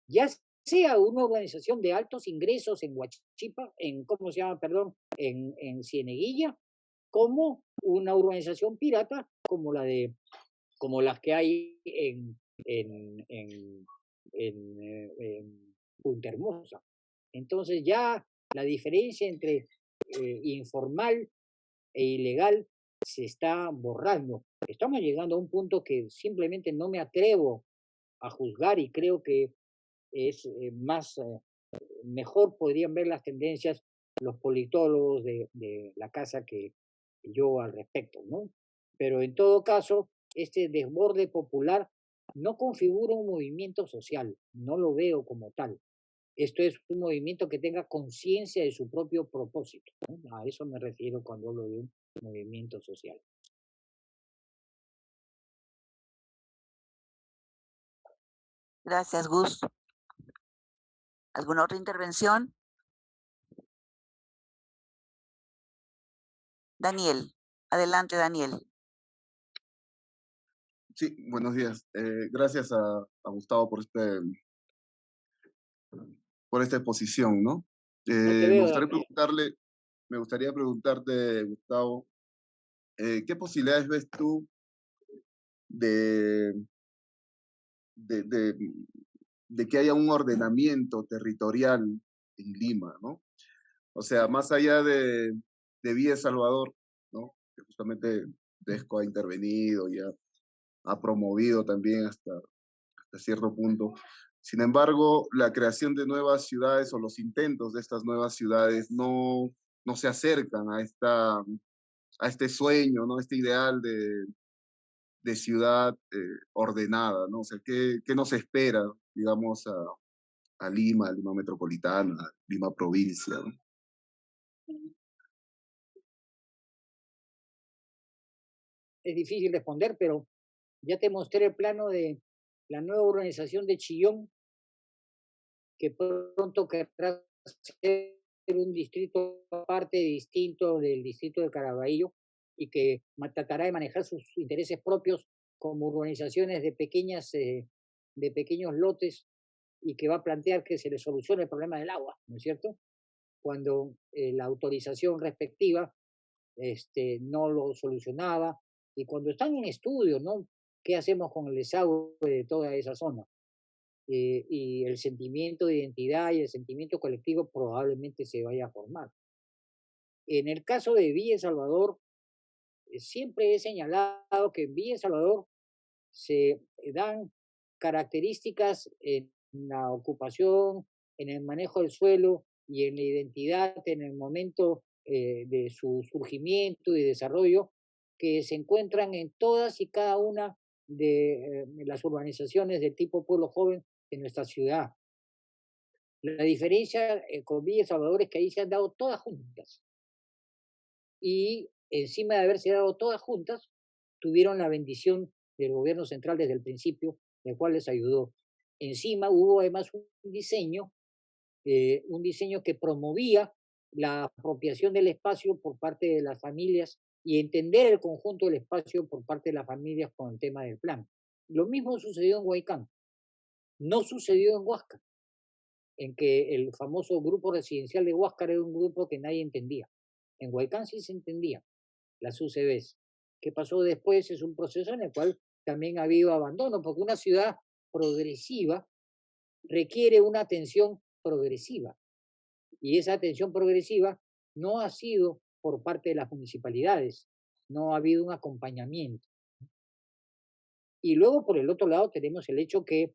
Ya sea una urbanización de altos ingresos en Huachipa, ¿cómo se llama? Perdón, en Cieneguilla, como una urbanización pirata como las que hay en Punta Hermosa. Entonces ya la diferencia entre informal e ilegal se está borrando. Estamos llegando a un punto que simplemente no me atrevo a juzgar y creo que es mejor podrían ver las tendencias los politólogos de la casa que yo al respecto, ¿no? Pero en todo caso, este desborde popular no configura un movimiento social, no lo veo como tal. Esto es un movimiento que tenga conciencia de su propio propósito, ¿no? A eso me refiero cuando hablo de un movimiento social. Gracias, Gus. ¿Alguna otra intervención? Daniel, adelante, Daniel. Sí, buenos días. Gracias a Gustavo por esta exposición, ¿no? No te veo, Daniel. Me gustaría preguntarte, Gustavo, ¿qué posibilidades ves tú de, de, de, de que haya un ordenamiento territorial en Lima, ¿no? O sea, más allá de Villa El Salvador, ¿no? Que justamente Desco ha intervenido y ha promovido también hasta cierto punto. Sin embargo, la creación de nuevas ciudades o los intentos de estas nuevas ciudades no se acercan a este sueño, ¿no? Este ideal de ciudad ordenada, ¿no? O sea, ¿qué nos espera, digamos, a Lima metropolitana, Lima provincia, ¿no? Es difícil responder, pero ya te mostré el plano de la nueva urbanización de Chillón, que pronto querrá ser un distrito aparte distinto del distrito de Caraballo y que tratará de manejar sus intereses propios como urbanizaciones de pequeños lotes y que va a plantear que se le solucione el problema del agua, ¿no es cierto? Cuando la autorización respectiva no lo solucionaba y cuando están en estudio, ¿no? ¿Qué hacemos con el desagüe de toda esa zona? Y el sentimiento de identidad y el sentimiento colectivo probablemente se vaya a formar. En el caso de Villa El Salvador, siempre he señalado que en Villa El Salvador se dan características en la ocupación, en el manejo del suelo y en la identidad en el momento de su surgimiento y desarrollo que se encuentran en todas y cada una de las urbanizaciones de tipo pueblo joven en nuestra ciudad. La diferencia con Villa El Salvador es que ahí se han dado todas juntas. Y encima de haberse dado todas juntas, tuvieron la bendición del gobierno central desde el principio, el cual les ayudó. Encima hubo además un diseño que promovía la apropiación del espacio por parte de las familias y entender el conjunto del espacio por parte de las familias con el tema del plan. Lo mismo sucedió en Huaycán. No sucedió en Huáscar, en que el famoso grupo residencial de Huáscar era un grupo que nadie entendía. En Huaycán sí se entendía, las UCBs. ¿Qué pasó después? Es un proceso en el cual también ha habido abandono, porque una ciudad progresiva requiere una atención progresiva. Y esa atención progresiva no ha sido por parte de las municipalidades, no ha habido un acompañamiento. Y luego, por el otro lado, tenemos el hecho que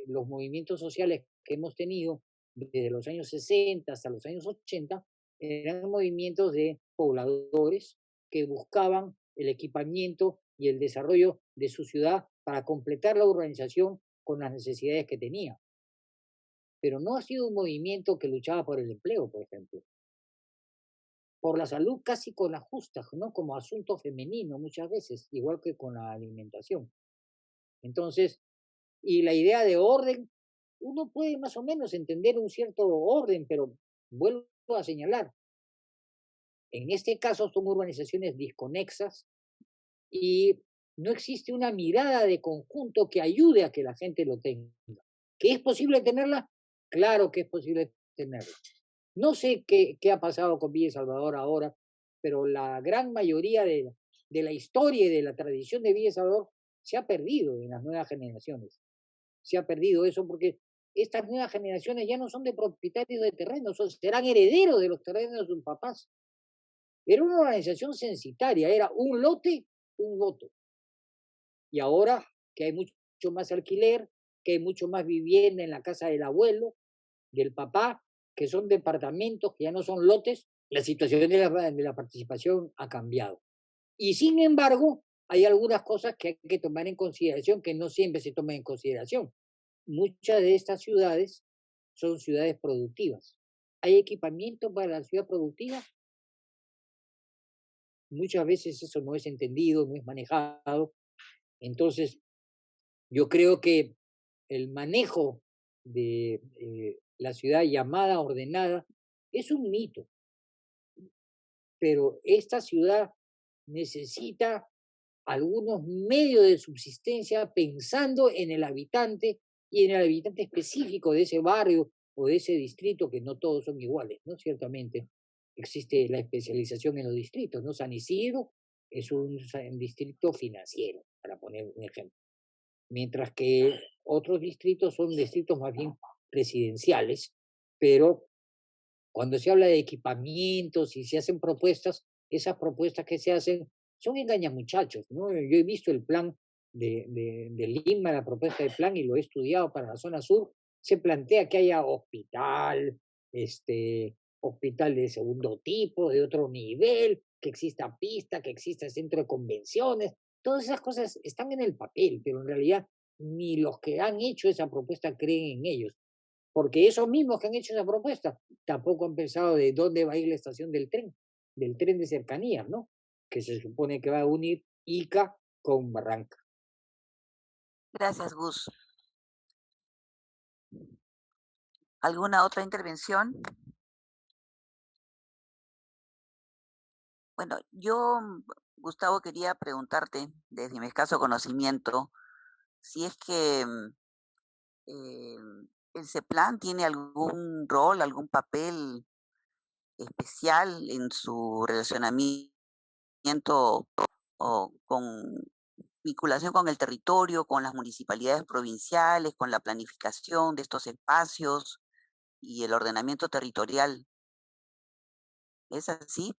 los movimientos sociales que hemos tenido desde los años 60 hasta los años 80 eran movimientos de pobladores que buscaban el equipamiento y el desarrollo de su ciudad para completar la urbanización con las necesidades que tenía. Pero no ha sido un movimiento que luchaba por el empleo, por ejemplo. Por la salud casi con la justa, ¿no? Como asunto femenino muchas veces, igual que con la alimentación. Entonces, y la idea de orden, uno puede más o menos entender un cierto orden, pero vuelvo a señalar, en este caso son urbanizaciones disconexas y no existe una mirada de conjunto que ayude a que la gente lo tenga. ¿Que es posible tenerla? Claro que es posible tenerla. No sé qué ha pasado con Villa El Salvador ahora, pero la gran mayoría de la historia y de la tradición de Villa El Salvador se ha perdido en las nuevas generaciones. Se ha perdido eso porque estas nuevas generaciones ya no son de propietarios de terrenos, serán herederos de los terrenos de sus papás. Era una organización censitaria, era un lote, un voto. Y ahora que hay mucho más alquiler, que hay mucho más vivienda en la casa del abuelo, del papá, que son departamentos, que ya no son lotes, la situación de la participación ha cambiado. Y sin embargo, hay algunas cosas que hay que tomar en consideración que no siempre se toman en consideración. Muchas de estas ciudades son ciudades productivas. ¿Hay equipamiento para la ciudad productiva? Muchas veces eso no es entendido, no es manejado. Entonces, yo creo que el manejo de la ciudad llamada ordenada es un mito, pero esta ciudad necesita algunos medios de subsistencia pensando en el habitante y en el habitante específico de ese barrio o de ese distrito, que no todos son iguales, ¿no? Ciertamente existe la especialización en los distritos, ¿no? San Isidro es un distrito financiero, para poner un ejemplo, mientras que otros distritos son distritos más bien residenciales, pero cuando se habla de equipamientos y se hacen propuestas, esas propuestas que se hacen son engañamuchachos, ¿no? Yo he visto el plan de Lima, la propuesta de plan, y lo he estudiado para la zona sur. Se plantea que haya hospital, hospital de segundo tipo, de otro nivel, que exista pista, que exista centro de convenciones. Todas esas cosas están en el papel, pero en realidad ni los que han hecho esa propuesta creen en ellos. Porque esos mismos que han hecho esa propuesta tampoco han pensado de dónde va a ir la estación del tren de cercanías, ¿no? Que se supone que va a unir Ica con Barranca. Gracias, Gus. ¿Alguna otra intervención? Bueno, yo, Gustavo, quería preguntarte, desde mi escaso conocimiento, si es que eh, el CEPLAN tiene algún rol, algún papel especial en su relacionamiento o con vinculación con el territorio, con las municipalidades provinciales, con la planificación de estos espacios y el ordenamiento territorial. ¿Es así?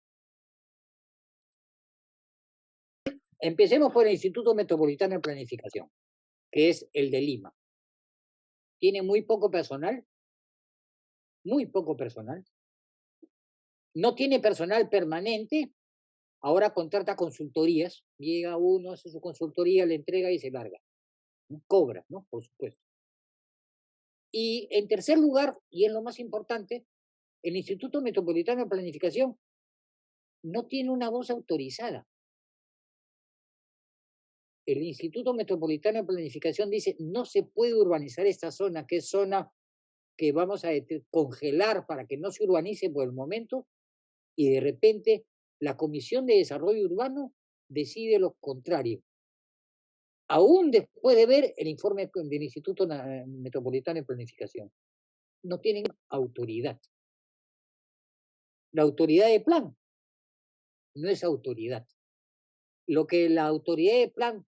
Empecemos por el Instituto Metropolitano de Planificación, que es el de Lima. Tiene muy poco personal, muy poco personal. No tiene personal permanente. Ahora contrata consultorías. Llega uno, hace su consultoría, le entrega y se larga. Cobra, ¿no? Por supuesto. Y en tercer lugar, y es lo más importante, el Instituto Metropolitano de Planificación no tiene una voz autorizada. El Instituto Metropolitano de Planificación dice, no se puede urbanizar esta zona, que es zona que vamos a congelar para que no se urbanice por el momento, y de repente la Comisión de Desarrollo Urbano decide lo contrario. Aún después de ver el informe del Instituto Metropolitano de Planificación, no tienen autoridad. La autoridad de plan no es autoridad. Lo que la autoridad de plan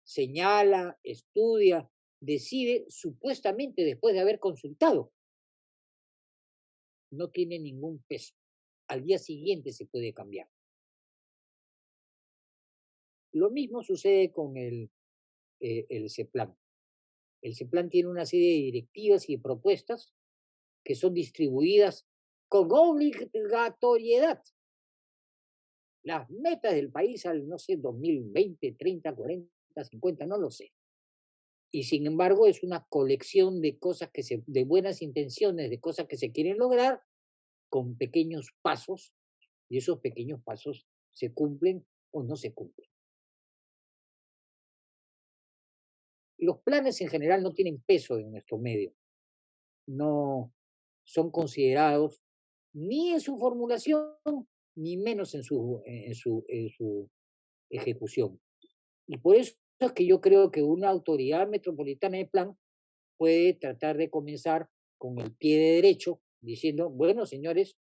señala, estudia, decide supuestamente después de haber consultado, no tiene ningún peso. Al día siguiente se puede cambiar. Lo mismo sucede con el CEPLAN. El CEPLAN tiene una serie de directivas y de propuestas que son distribuidas con obligatoriedad. Las metas del país al, no sé, 2020, 30, 40, 50, no lo sé. Y sin embargo es una colección de cosas de buenas intenciones, de cosas que se quieren lograr con pequeños pasos, y esos pequeños pasos se cumplen o no se cumplen. Los planes en general no tienen peso en nuestro medio. No son considerados ni en su formulación, ni menos en su ejecución. Y por eso es que yo creo que una autoridad metropolitana de plan puede tratar de comenzar con el pie de derecho, diciendo, bueno, señores,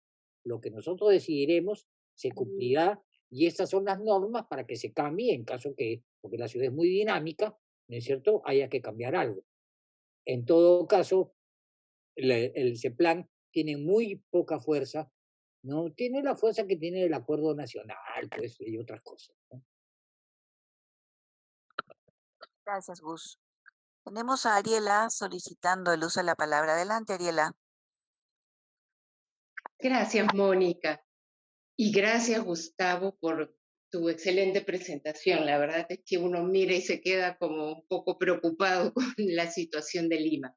lo que nosotros decidiremos se cumplirá y estas son las normas para que se cambie en caso que, porque la ciudad es muy dinámica, ¿no es cierto?, haya que cambiar algo. En todo caso, el CEPLAN tiene muy poca fuerza, no tiene la fuerza que tiene el acuerdo nacional, pues, y otras cosas, ¿no? Gracias, Gus. Tenemos a Ariela solicitando el uso de la palabra. Adelante, Ariela. Gracias, Mónica. Y gracias, Gustavo, por tu excelente presentación. La verdad es que uno mira y se queda como un poco preocupado con la situación de Lima.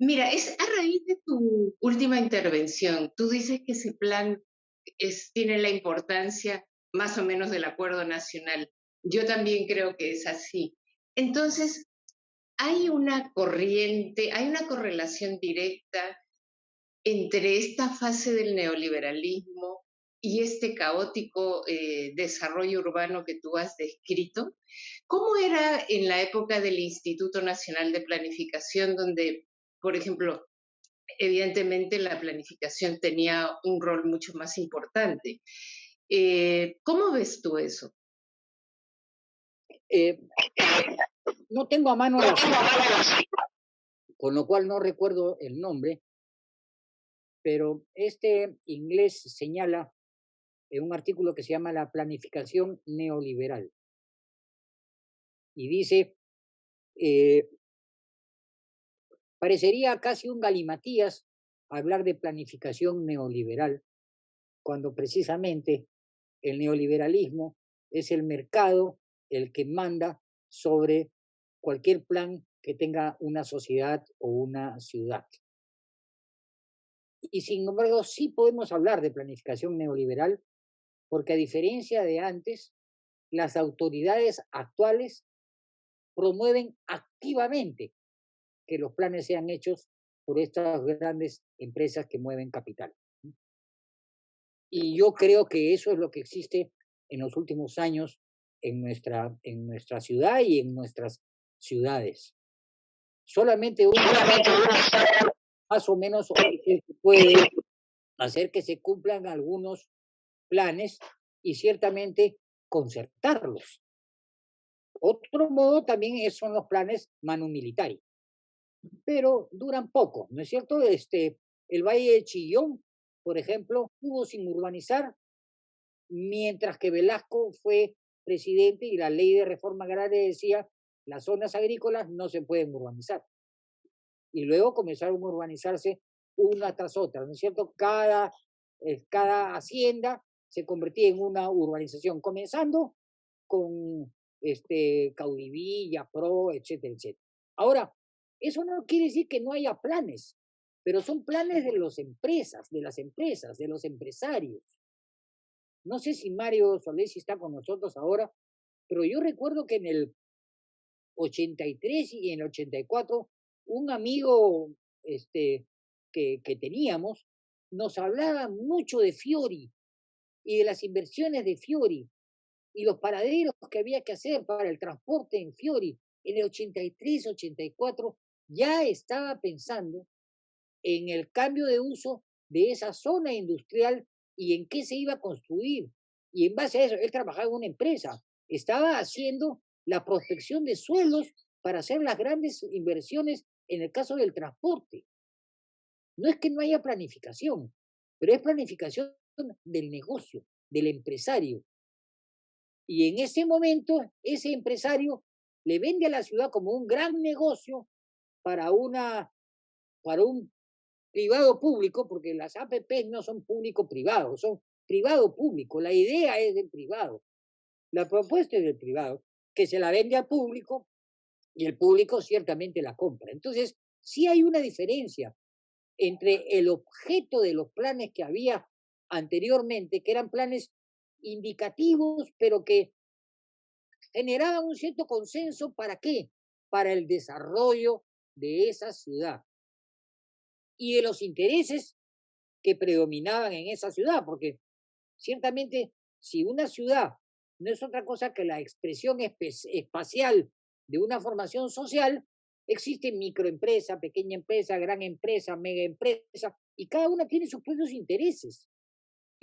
Mira, es a raíz de tu última intervención. Tú dices que ese plan tiene la importancia más o menos del acuerdo nacional. Yo también creo que es así. Entonces, hay una corriente, hay una correlación directa entre esta fase del neoliberalismo y este caótico desarrollo urbano que tú has descrito. ¿Cómo era en la época del Instituto Nacional de Planificación, donde, por ejemplo, evidentemente la planificación tenía un rol mucho más importante? ¿Cómo ves tú eso? No tengo a mano con lo cual no recuerdo el nombre, pero este inglés señala en un artículo que se llama La planificación neoliberal. Y dice, parecería casi un galimatías hablar de planificación neoliberal, cuando precisamente el neoliberalismo es el mercado el que manda sobre cualquier plan que tenga una sociedad o una ciudad. Y sin embargo, sí podemos hablar de planificación neoliberal, porque a diferencia de antes, las autoridades actuales promueven activamente que los planes sean hechos por estas grandes empresas que mueven capital. Y yo creo que eso es lo que existe en los últimos años en nuestra ciudad y en nuestras ciudades. Solamente un más o menos puede hacer que se cumplan algunos planes y ciertamente concertarlos. Otro modo también son los planes manu militari, pero duran poco, ¿no es cierto? El Valle de Chillón, por ejemplo, estuvo sin urbanizar mientras que Velasco fue presidente y la ley de reforma agraria decía las zonas agrícolas no se pueden urbanizar. Y luego comenzaron a urbanizarse una tras otra, ¿no es cierto? Cada hacienda se convertía en una urbanización, comenzando con Caudivilla, Pro, etcétera, etcétera. Ahora, eso no quiere decir que no haya planes, pero son planes de las empresas, de los empresarios. No sé si Mario Solesi está con nosotros ahora, pero yo recuerdo que en el 83 y en el 84, un amigo que teníamos nos hablaba mucho de Fiori y de las inversiones de Fiori y los paraderos que había que hacer para el transporte en Fiori. En el 83, 84 ya estaba pensando en el cambio de uso de esa zona industrial y en qué se iba a construir. Y en base a eso, él trabajaba en una empresa, estaba haciendo la prospección de suelos para hacer las grandes inversiones en el caso del transporte. No es que no haya planificación, pero es planificación del negocio, del empresario. Y en ese momento, ese empresario le vende a la ciudad como un gran negocio para un privado público, porque las APP no son público-privado, son privado-público. La idea es del privado. La propuesta es del privado, que se la vende al público y el público ciertamente la compra. Entonces, sí hay una diferencia entre el objeto de los planes que había anteriormente, que eran planes indicativos, pero que generaban un cierto consenso. ¿Para qué? Para el desarrollo de esa ciudad y de los intereses que predominaban en esa ciudad, porque ciertamente si una ciudad no es otra cosa que la expresión espacial de una formación social, existe microempresa, pequeña empresa, gran empresa, mega empresa, y cada una tiene sus propios intereses.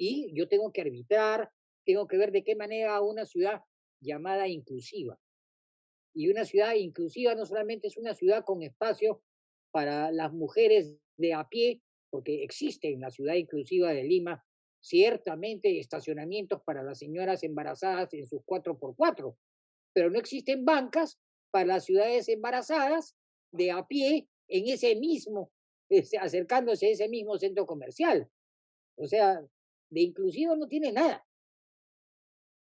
Y yo tengo que arbitrar, tengo que ver de qué manera una ciudad llamada inclusiva. Y una ciudad inclusiva no solamente es una ciudad con espacio para las mujeres de a pie, porque existe en la ciudad inclusiva de Lima ciertamente estacionamientos para las señoras embarazadas en sus 4x4, pero no existen bancas para las ciudades embarazadas de a pie en ese mismo, acercándose a ese mismo centro comercial. O sea, de inclusivo no tiene nada.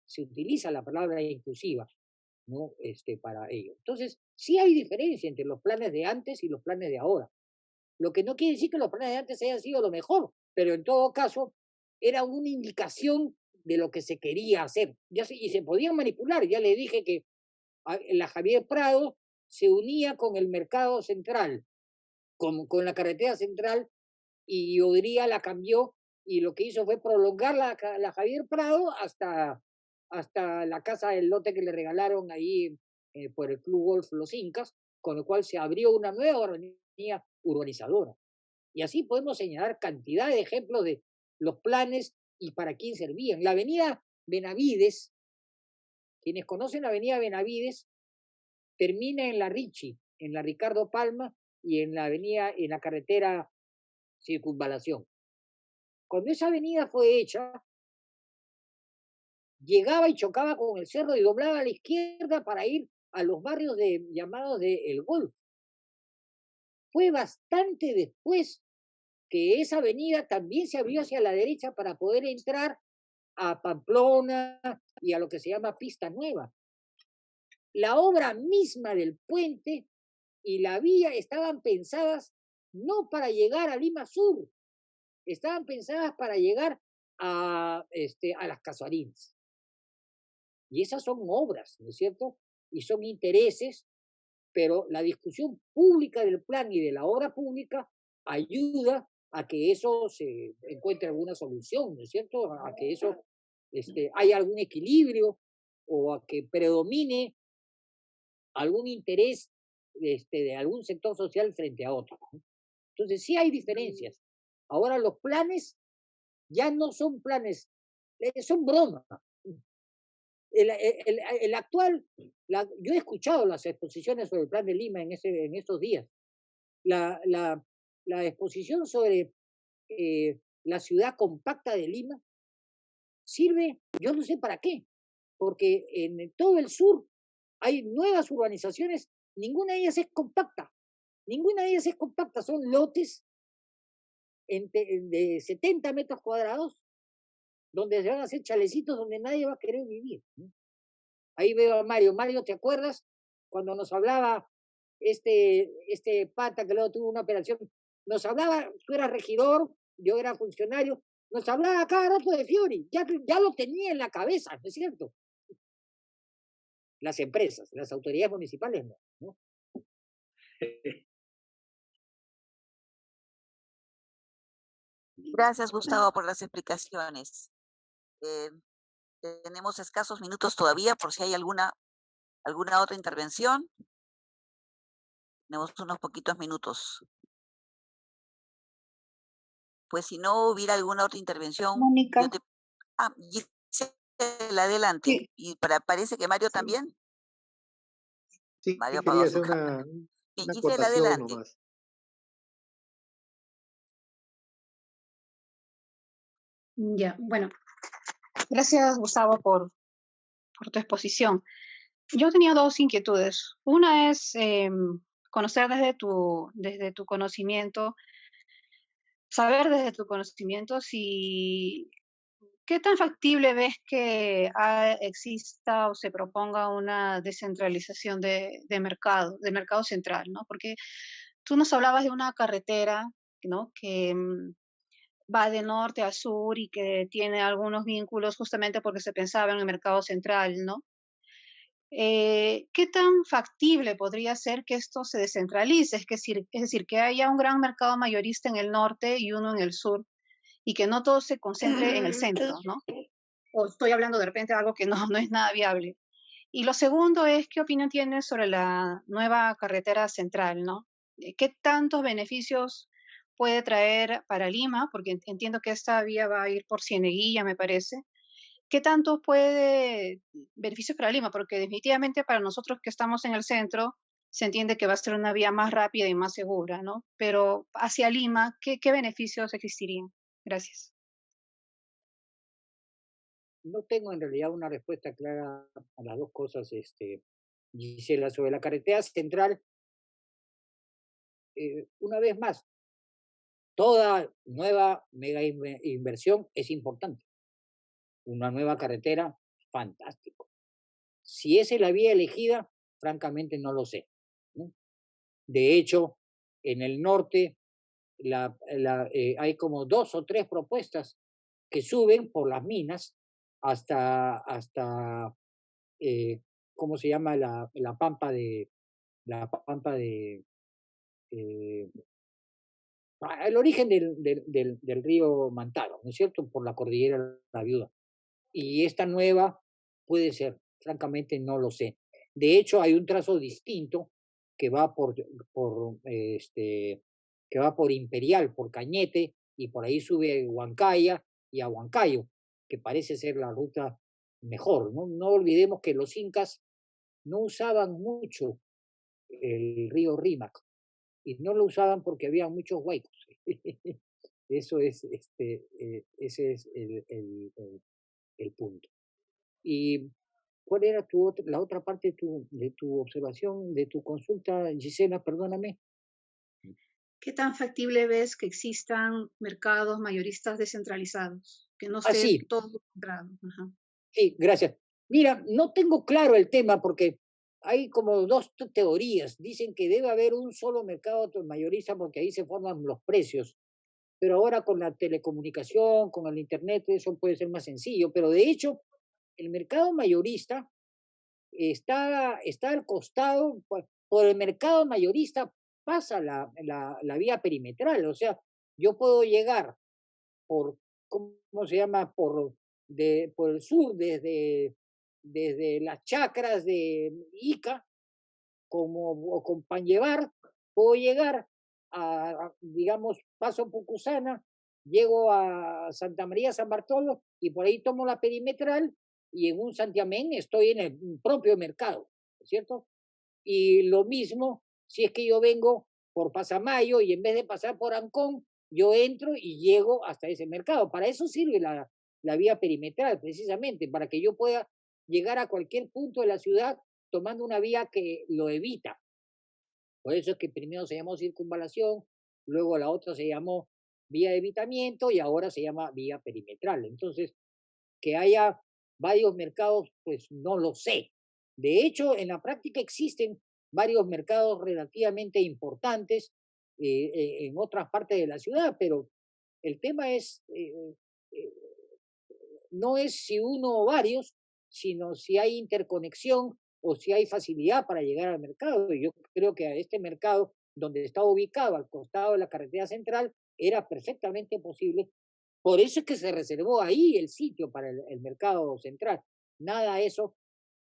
Se utiliza la palabra inclusiva, ¿no? Para ello. Entonces, sí hay diferencia entre los planes de antes y los planes de ahora. Lo que no quiere decir que los planes de antes hayan sido lo mejor, pero en todo caso era una indicación de lo que se quería hacer. Y se podían manipular. Ya le dije que la Javier Prado se unía con el mercado central, con la carretera central, y Odría la cambió y lo que hizo fue prolongar la Javier Prado hasta la casa del lote que le regalaron ahí por el Club Golf Los Incas, con lo cual se abrió una nueva avenida urbanizadora. Y así podemos señalar cantidad de ejemplos de los planes y para quién servían. La avenida Benavides, quienes conocen la avenida Benavides, termina en la Ricci, en la Ricardo Palma y en la carretera Circunvalación. Cuando esa avenida fue hecha, llegaba y chocaba con el cerro y doblaba a la izquierda para ir a los barrios llamados de El Golf. Fue bastante después que esa avenida también se abrió hacia la derecha para poder entrar a Pamplona y a lo que se llama Pista Nueva. La obra misma del puente y la vía estaban pensadas no para llegar a Lima Sur, estaban pensadas para llegar a las Casuarinas. Y esas son obras, ¿no es cierto? Y son intereses, pero la discusión pública del plan y de la obra pública ayuda a que eso se encuentre alguna solución, ¿no es cierto? A que eso haya algún equilibrio o a que predomine algún interés de algún sector social frente a otro, ¿no? Entonces sí hay diferencias. Ahora los planes ya no son planes, son bromas. El actual, yo he escuchado las exposiciones sobre el Plan de Lima en estos días. La exposición sobre la ciudad compacta de Lima sirve, yo no sé para qué, porque en todo el sur hay nuevas urbanizaciones, ninguna de ellas es compacta, son lotes de 70 metros cuadrados donde se van a hacer chalecitos donde nadie va a querer vivir, ¿no? Ahí veo a Mario. Mario, ¿te acuerdas cuando nos hablaba este pata que luego tuvo una operación? Nos hablaba, tú eras regidor, yo era funcionario, nos hablaba cada rato de Fiori, ya lo tenía en la cabeza, ¿no es cierto? Las empresas, las autoridades municipales no. Gracias, Gustavo, por las explicaciones. Tenemos escasos minutos todavía por si hay alguna otra intervención. Tenemos unos poquitos minutos. Pues si no hubiera alguna otra intervención, Mónica. Gisela, adelante. Sí. Y parece que Mario también. Sí, Mario quería apagó hacer su cámara. una Gisela, acotación adelante. nomás. Ya, bueno, gracias Gustavo por tu exposición. Yo tenía dos inquietudes. Una es conocer desde tu conocimiento, saber desde tu conocimiento si qué tan factible ves que exista o se proponga una descentralización de mercado central, ¿no? Porque tú nos hablabas de una carretera, ¿no? Que va de norte a sur y que tiene algunos vínculos justamente porque se pensaba en el mercado central, ¿no? ¿Qué tan factible podría ser que esto se descentralice? Es decir, que haya un gran mercado mayorista en el norte y uno en el sur, y que no todo se concentre en el centro, ¿no? O estoy hablando de repente de algo que no es nada viable. Y lo segundo es, ¿qué opinión tienes sobre la nueva carretera central, ¿no? ¿Qué tantos beneficios puede traer para Lima? Porque entiendo que esta vía va a ir por Cieneguilla, me parece. ¿Qué tanto puede beneficios para Lima? Porque definitivamente para nosotros que estamos en el centro se entiende que va a ser una vía más rápida y más segura, ¿no? Pero hacia Lima, ¿qué beneficios existirían? Gracias. No tengo en realidad una respuesta clara a las dos cosas, Gisela, sobre la carretera central. Una vez más, toda nueva mega inversión es importante. Una nueva carretera, fantástico. Si esa es la vía elegida, francamente no lo sé, ¿no? De hecho, en el norte hay como 2 o 3 propuestas que suben por las minas hasta ¿cómo se llama? La pampa de el origen del río Mantaro, ¿no es cierto? Por la cordillera de la Viuda. Y esta nueva puede ser, francamente no lo sé. De hecho, hay un trazo distinto que va que va por Imperial, por Cañete, y por ahí sube a Huancaya y a Huancayo, que parece ser la ruta mejor, ¿no? No olvidemos que los incas no usaban mucho el río Rímac, y no lo usaban porque había muchos huaicos. Eso es, ese es el punto. ¿Y cuál era la otra parte de tu observación, de tu consulta, Gisela? Perdóname. ¿Qué tan factible ves que existan mercados mayoristas descentralizados? Que no esté Sí, todo concentrado. Ajá. sí, gracias. Mira, no tengo claro el tema porque hay como 2 teorías. Dicen que debe haber un solo mercado mayorista porque ahí se forman los precios. Pero ahora con la telecomunicación, con el internet, eso puede ser más sencillo. Pero de hecho, el mercado mayorista está al costado, por el mercado mayorista pasa la vía perimetral. O sea, yo puedo llegar por, ¿cómo se llama? Por el sur, desde las chacras de Ica, o con Panyevar, puedo llegar digamos, paso Pucusana, llego a Santa María, San Bartolo, y por ahí tomo la perimetral, y en un santiamén estoy en el propio mercado, ¿cierto? Y lo mismo si es que yo vengo por Pasamayo y en vez de pasar por Ancón, yo entro y llego hasta ese mercado. Para eso sirve la vía perimetral, precisamente, para que yo pueda llegar a cualquier punto de la ciudad tomando una vía que lo evita. Por eso es que primero se llamó circunvalación, luego la otra se llamó vía de evitamiento y ahora se llama vía perimetral. Entonces, que haya varios mercados, pues no lo sé. De hecho, en la práctica existen varios mercados relativamente importantes en otras partes de la ciudad, pero el tema eh, no es si uno o varios, sino si hay interconexión o si hay facilidad para llegar al mercado. Y yo creo que a este mercado, donde está ubicado al costado de la carretera central, era perfectamente posible. Por eso es que se reservó ahí el sitio para el mercado central. Nada de eso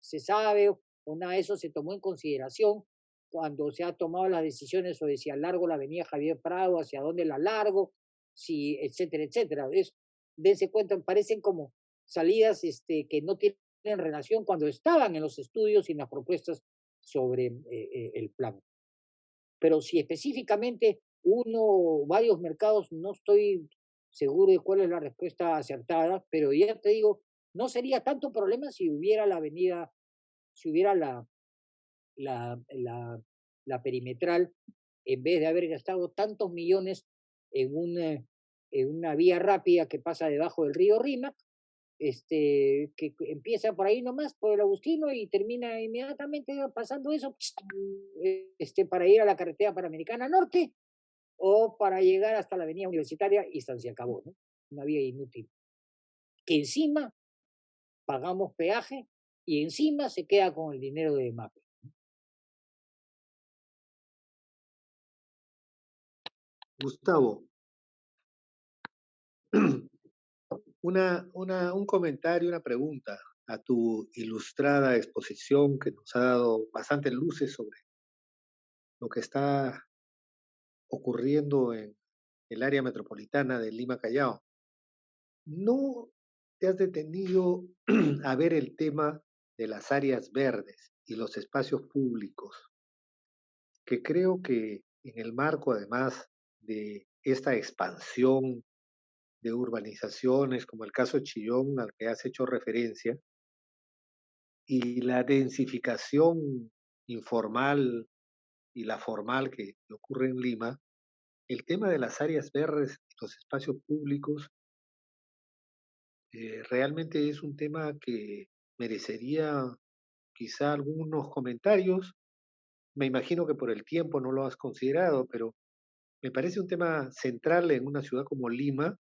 se sabe o nada de eso se tomó en consideración cuando se ha tomado las decisiones sobre si alargo la avenida Javier Prado, hacia dónde la largo, si, etcétera, etcétera. Dense cuenta, parecen como salidas que no tienen relación cuando estaban en los estudios y en las propuestas sobre el plan. Pero si específicamente uno o varios mercados, no estoy seguro de cuál es la respuesta acertada, pero ya te digo, no sería tanto problema si hubiera la avenida, si hubiera la perimetral, en vez de haber gastado tantos millones en una vía rápida que pasa debajo del río Rímac, que empieza por ahí nomás, por el Agustino, y termina inmediatamente pasando eso, para ir a la carretera Panamericana Norte o para llegar hasta la avenida Universitaria y se acabó, ¿no? Una vía inútil. Que encima pagamos peaje y encima se queda con el dinero de MAPE. Gustavo, un comentario, una pregunta a tu ilustrada exposición que nos ha dado bastantes luces sobre lo que está ocurriendo en el área metropolitana de Lima Callao. ¿No te has detenido a ver el tema de las áreas verdes y los espacios públicos? Que creo que en el marco, además de esta expansión de urbanizaciones, como el caso Chillón al que has hecho referencia, y la densificación informal y la formal que ocurre en Lima, el tema de las áreas verdes y los espacios públicos realmente es un tema que merecería quizá algunos comentarios. Me imagino que por el tiempo no lo has considerado, pero me parece un tema central en una ciudad como Lima,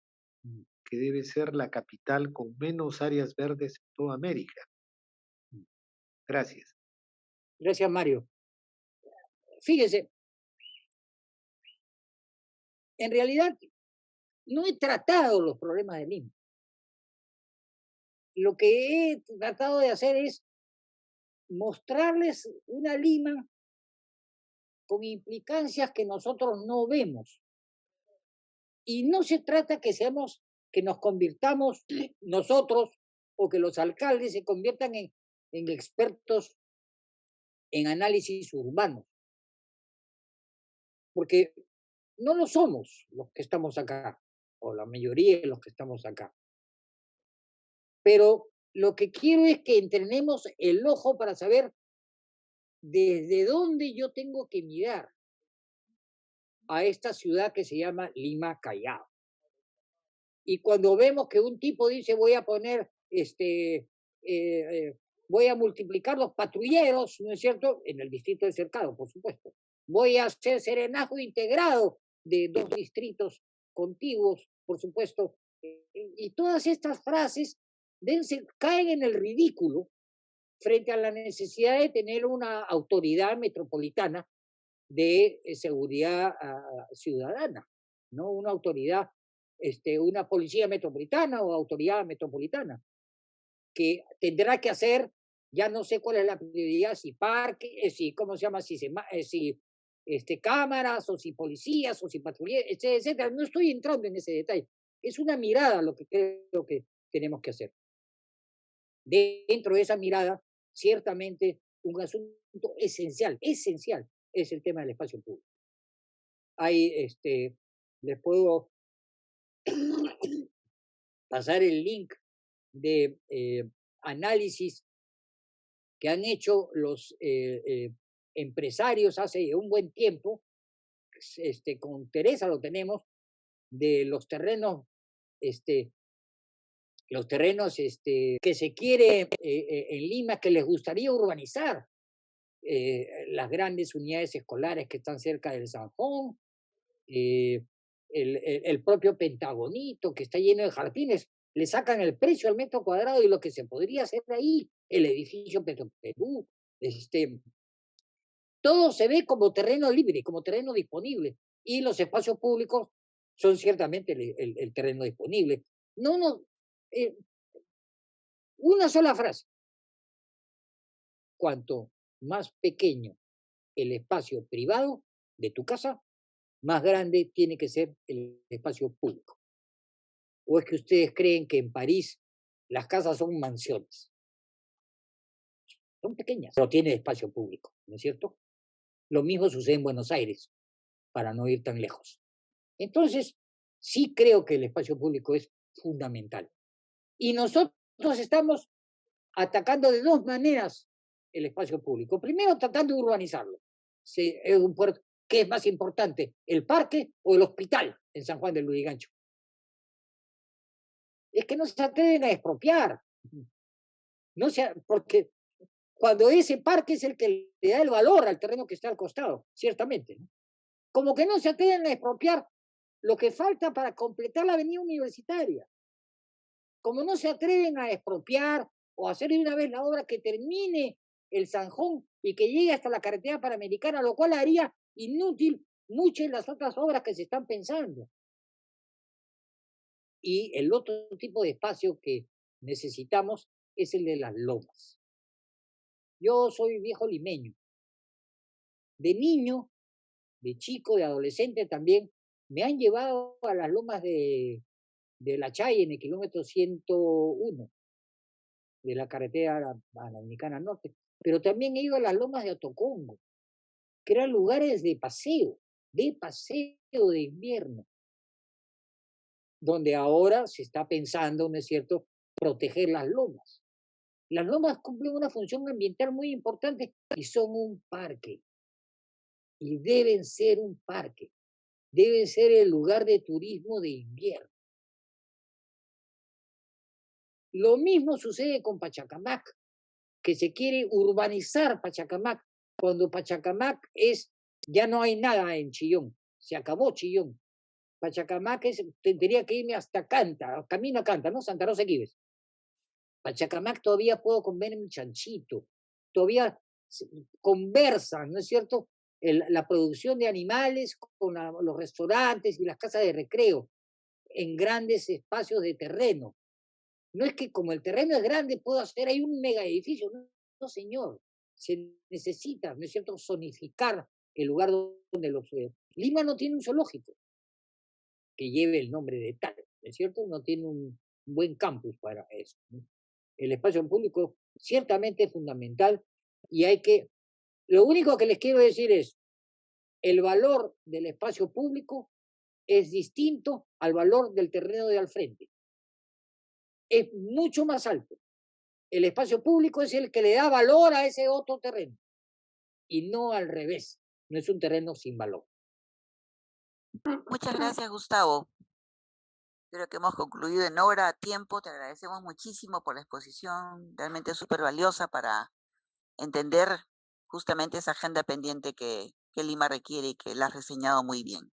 que debe ser la capital con menos áreas verdes en toda América. Gracias. Gracias, Mario. Fíjese, en realidad no he tratado los problemas de Lima. Lo que he tratado de hacer es mostrarles una Lima con implicancias que nosotros no vemos. Y no se trata que nos convirtamos nosotros o que los alcaldes se conviertan en expertos en análisis urbanos, porque no lo somos los que estamos acá, o la mayoría de los que estamos acá. Pero lo que quiero es que entrenemos el ojo para saber desde dónde yo tengo que mirar a esta ciudad que se llama Lima Callao. Y cuando vemos que un tipo dice voy a poner, voy a multiplicar los patrulleros, ¿no es cierto? En el distrito de Cercado, por supuesto. Voy a hacer serenazgo integrado de 2 distritos contiguos, por supuesto. Y todas estas frases caen en el ridículo frente a la necesidad de tener una autoridad metropolitana de seguridad ciudadana, ¿no? Una autoridad, una policía metropolitana o autoridad metropolitana, que tendrá que hacer, ya no sé cuál es la prioridad, si parque, si, ¿cómo se llama? Si cámaras, o si policías, o si patrulleros, etcétera, etcétera. No estoy entrando en ese detalle. Es una mirada lo que creo que tenemos que hacer. Dentro de esa mirada, ciertamente, un asunto esencial es el tema del espacio público. Ahí les puedo pasar el link de análisis que han hecho los empresarios hace un buen tiempo. Con Teresa lo tenemos, de los terrenos que se quiere en Lima, que les gustaría urbanizar. Las grandes unidades escolares que están cerca del Sanjón, el propio Pentagonito, que está lleno de jardines, le sacan el precio al metro cuadrado y lo que se podría hacer ahí, el edificio Petroperú, todo se ve como terreno libre, como terreno disponible, y los espacios públicos son ciertamente el terreno disponible. Una sola frase. Cuanto más pequeño el espacio privado de tu casa, más grande tiene que ser el espacio público. ¿O es que ustedes creen que en París las casas son mansiones? Son pequeñas, pero tienen espacio público, ¿no es cierto? Lo mismo sucede en Buenos Aires, para no ir tan lejos. Entonces, sí creo que el espacio público es fundamental. Y nosotros estamos atacando de 2 maneras el espacio público. Primero, tratando de urbanizarlo. ¿Qué es más importante, el parque o el hospital en San Juan del Lurigancho? Es que no se atreven a expropiar. Porque cuando ese parque es el que le da el valor al terreno que está al costado, ciertamente, ¿no? Como que no se atreven a expropiar lo que falta para completar la avenida universitaria. Como no se atreven a expropiar o hacer de una vez la obra que termine el Sanjón y que llegue hasta la carretera panamericana, lo cual haría inútil muchas de las otras obras que se están pensando. Y el otro tipo de espacio que necesitamos es el de las lomas. Yo soy viejo limeño. De niño, de chico, de adolescente también, Me han llevado a las lomas de La Chay en el kilómetro 101 de la carretera a la Dominicana Norte, pero también he ido a las lomas de Otocongo, que eran lugares de paseo de invierno, donde ahora se está pensando, ¿no es cierto?, proteger las lomas. Las lomas cumplen una función ambiental muy importante y son un parque. Y deben ser un parque. Deben ser el lugar de turismo de invierno. Lo mismo sucede con Pachacamac, que se quiere urbanizar Pachacamac, cuando Pachacamac ya no hay nada en Chillón, se acabó Chillón. Pachacamac tendría que irme hasta Canta, camino a Canta, ¿no? Santa Rosa de Quibes. Pachacamac todavía puedo comer mi chanchito, todavía conversan, ¿no es cierto?, la producción de animales con los restaurantes y las casas de recreo en grandes espacios de terreno. No es que como el terreno es grande puedo hacer ahí un mega edificio, no, no señor, se necesita, ¿no es cierto?, zonificar el lugar donde los... Lima no tiene un zoológico que lleve el nombre de tal, ¿no es cierto? No tiene un buen campus para eso, ¿no? El espacio público ciertamente es fundamental y lo único que les quiero decir es, el valor del espacio público es distinto al valor del terreno de al frente. Es mucho más alto. El espacio público es el que le da valor a ese otro terreno y no al revés. No es un terreno sin valor. Muchas gracias, Gustavo. Creo que hemos concluido en hora, a tiempo. Te agradecemos muchísimo por la exposición, realmente súper valiosa para entender justamente esa agenda pendiente que Lima requiere y que la has reseñado muy bien.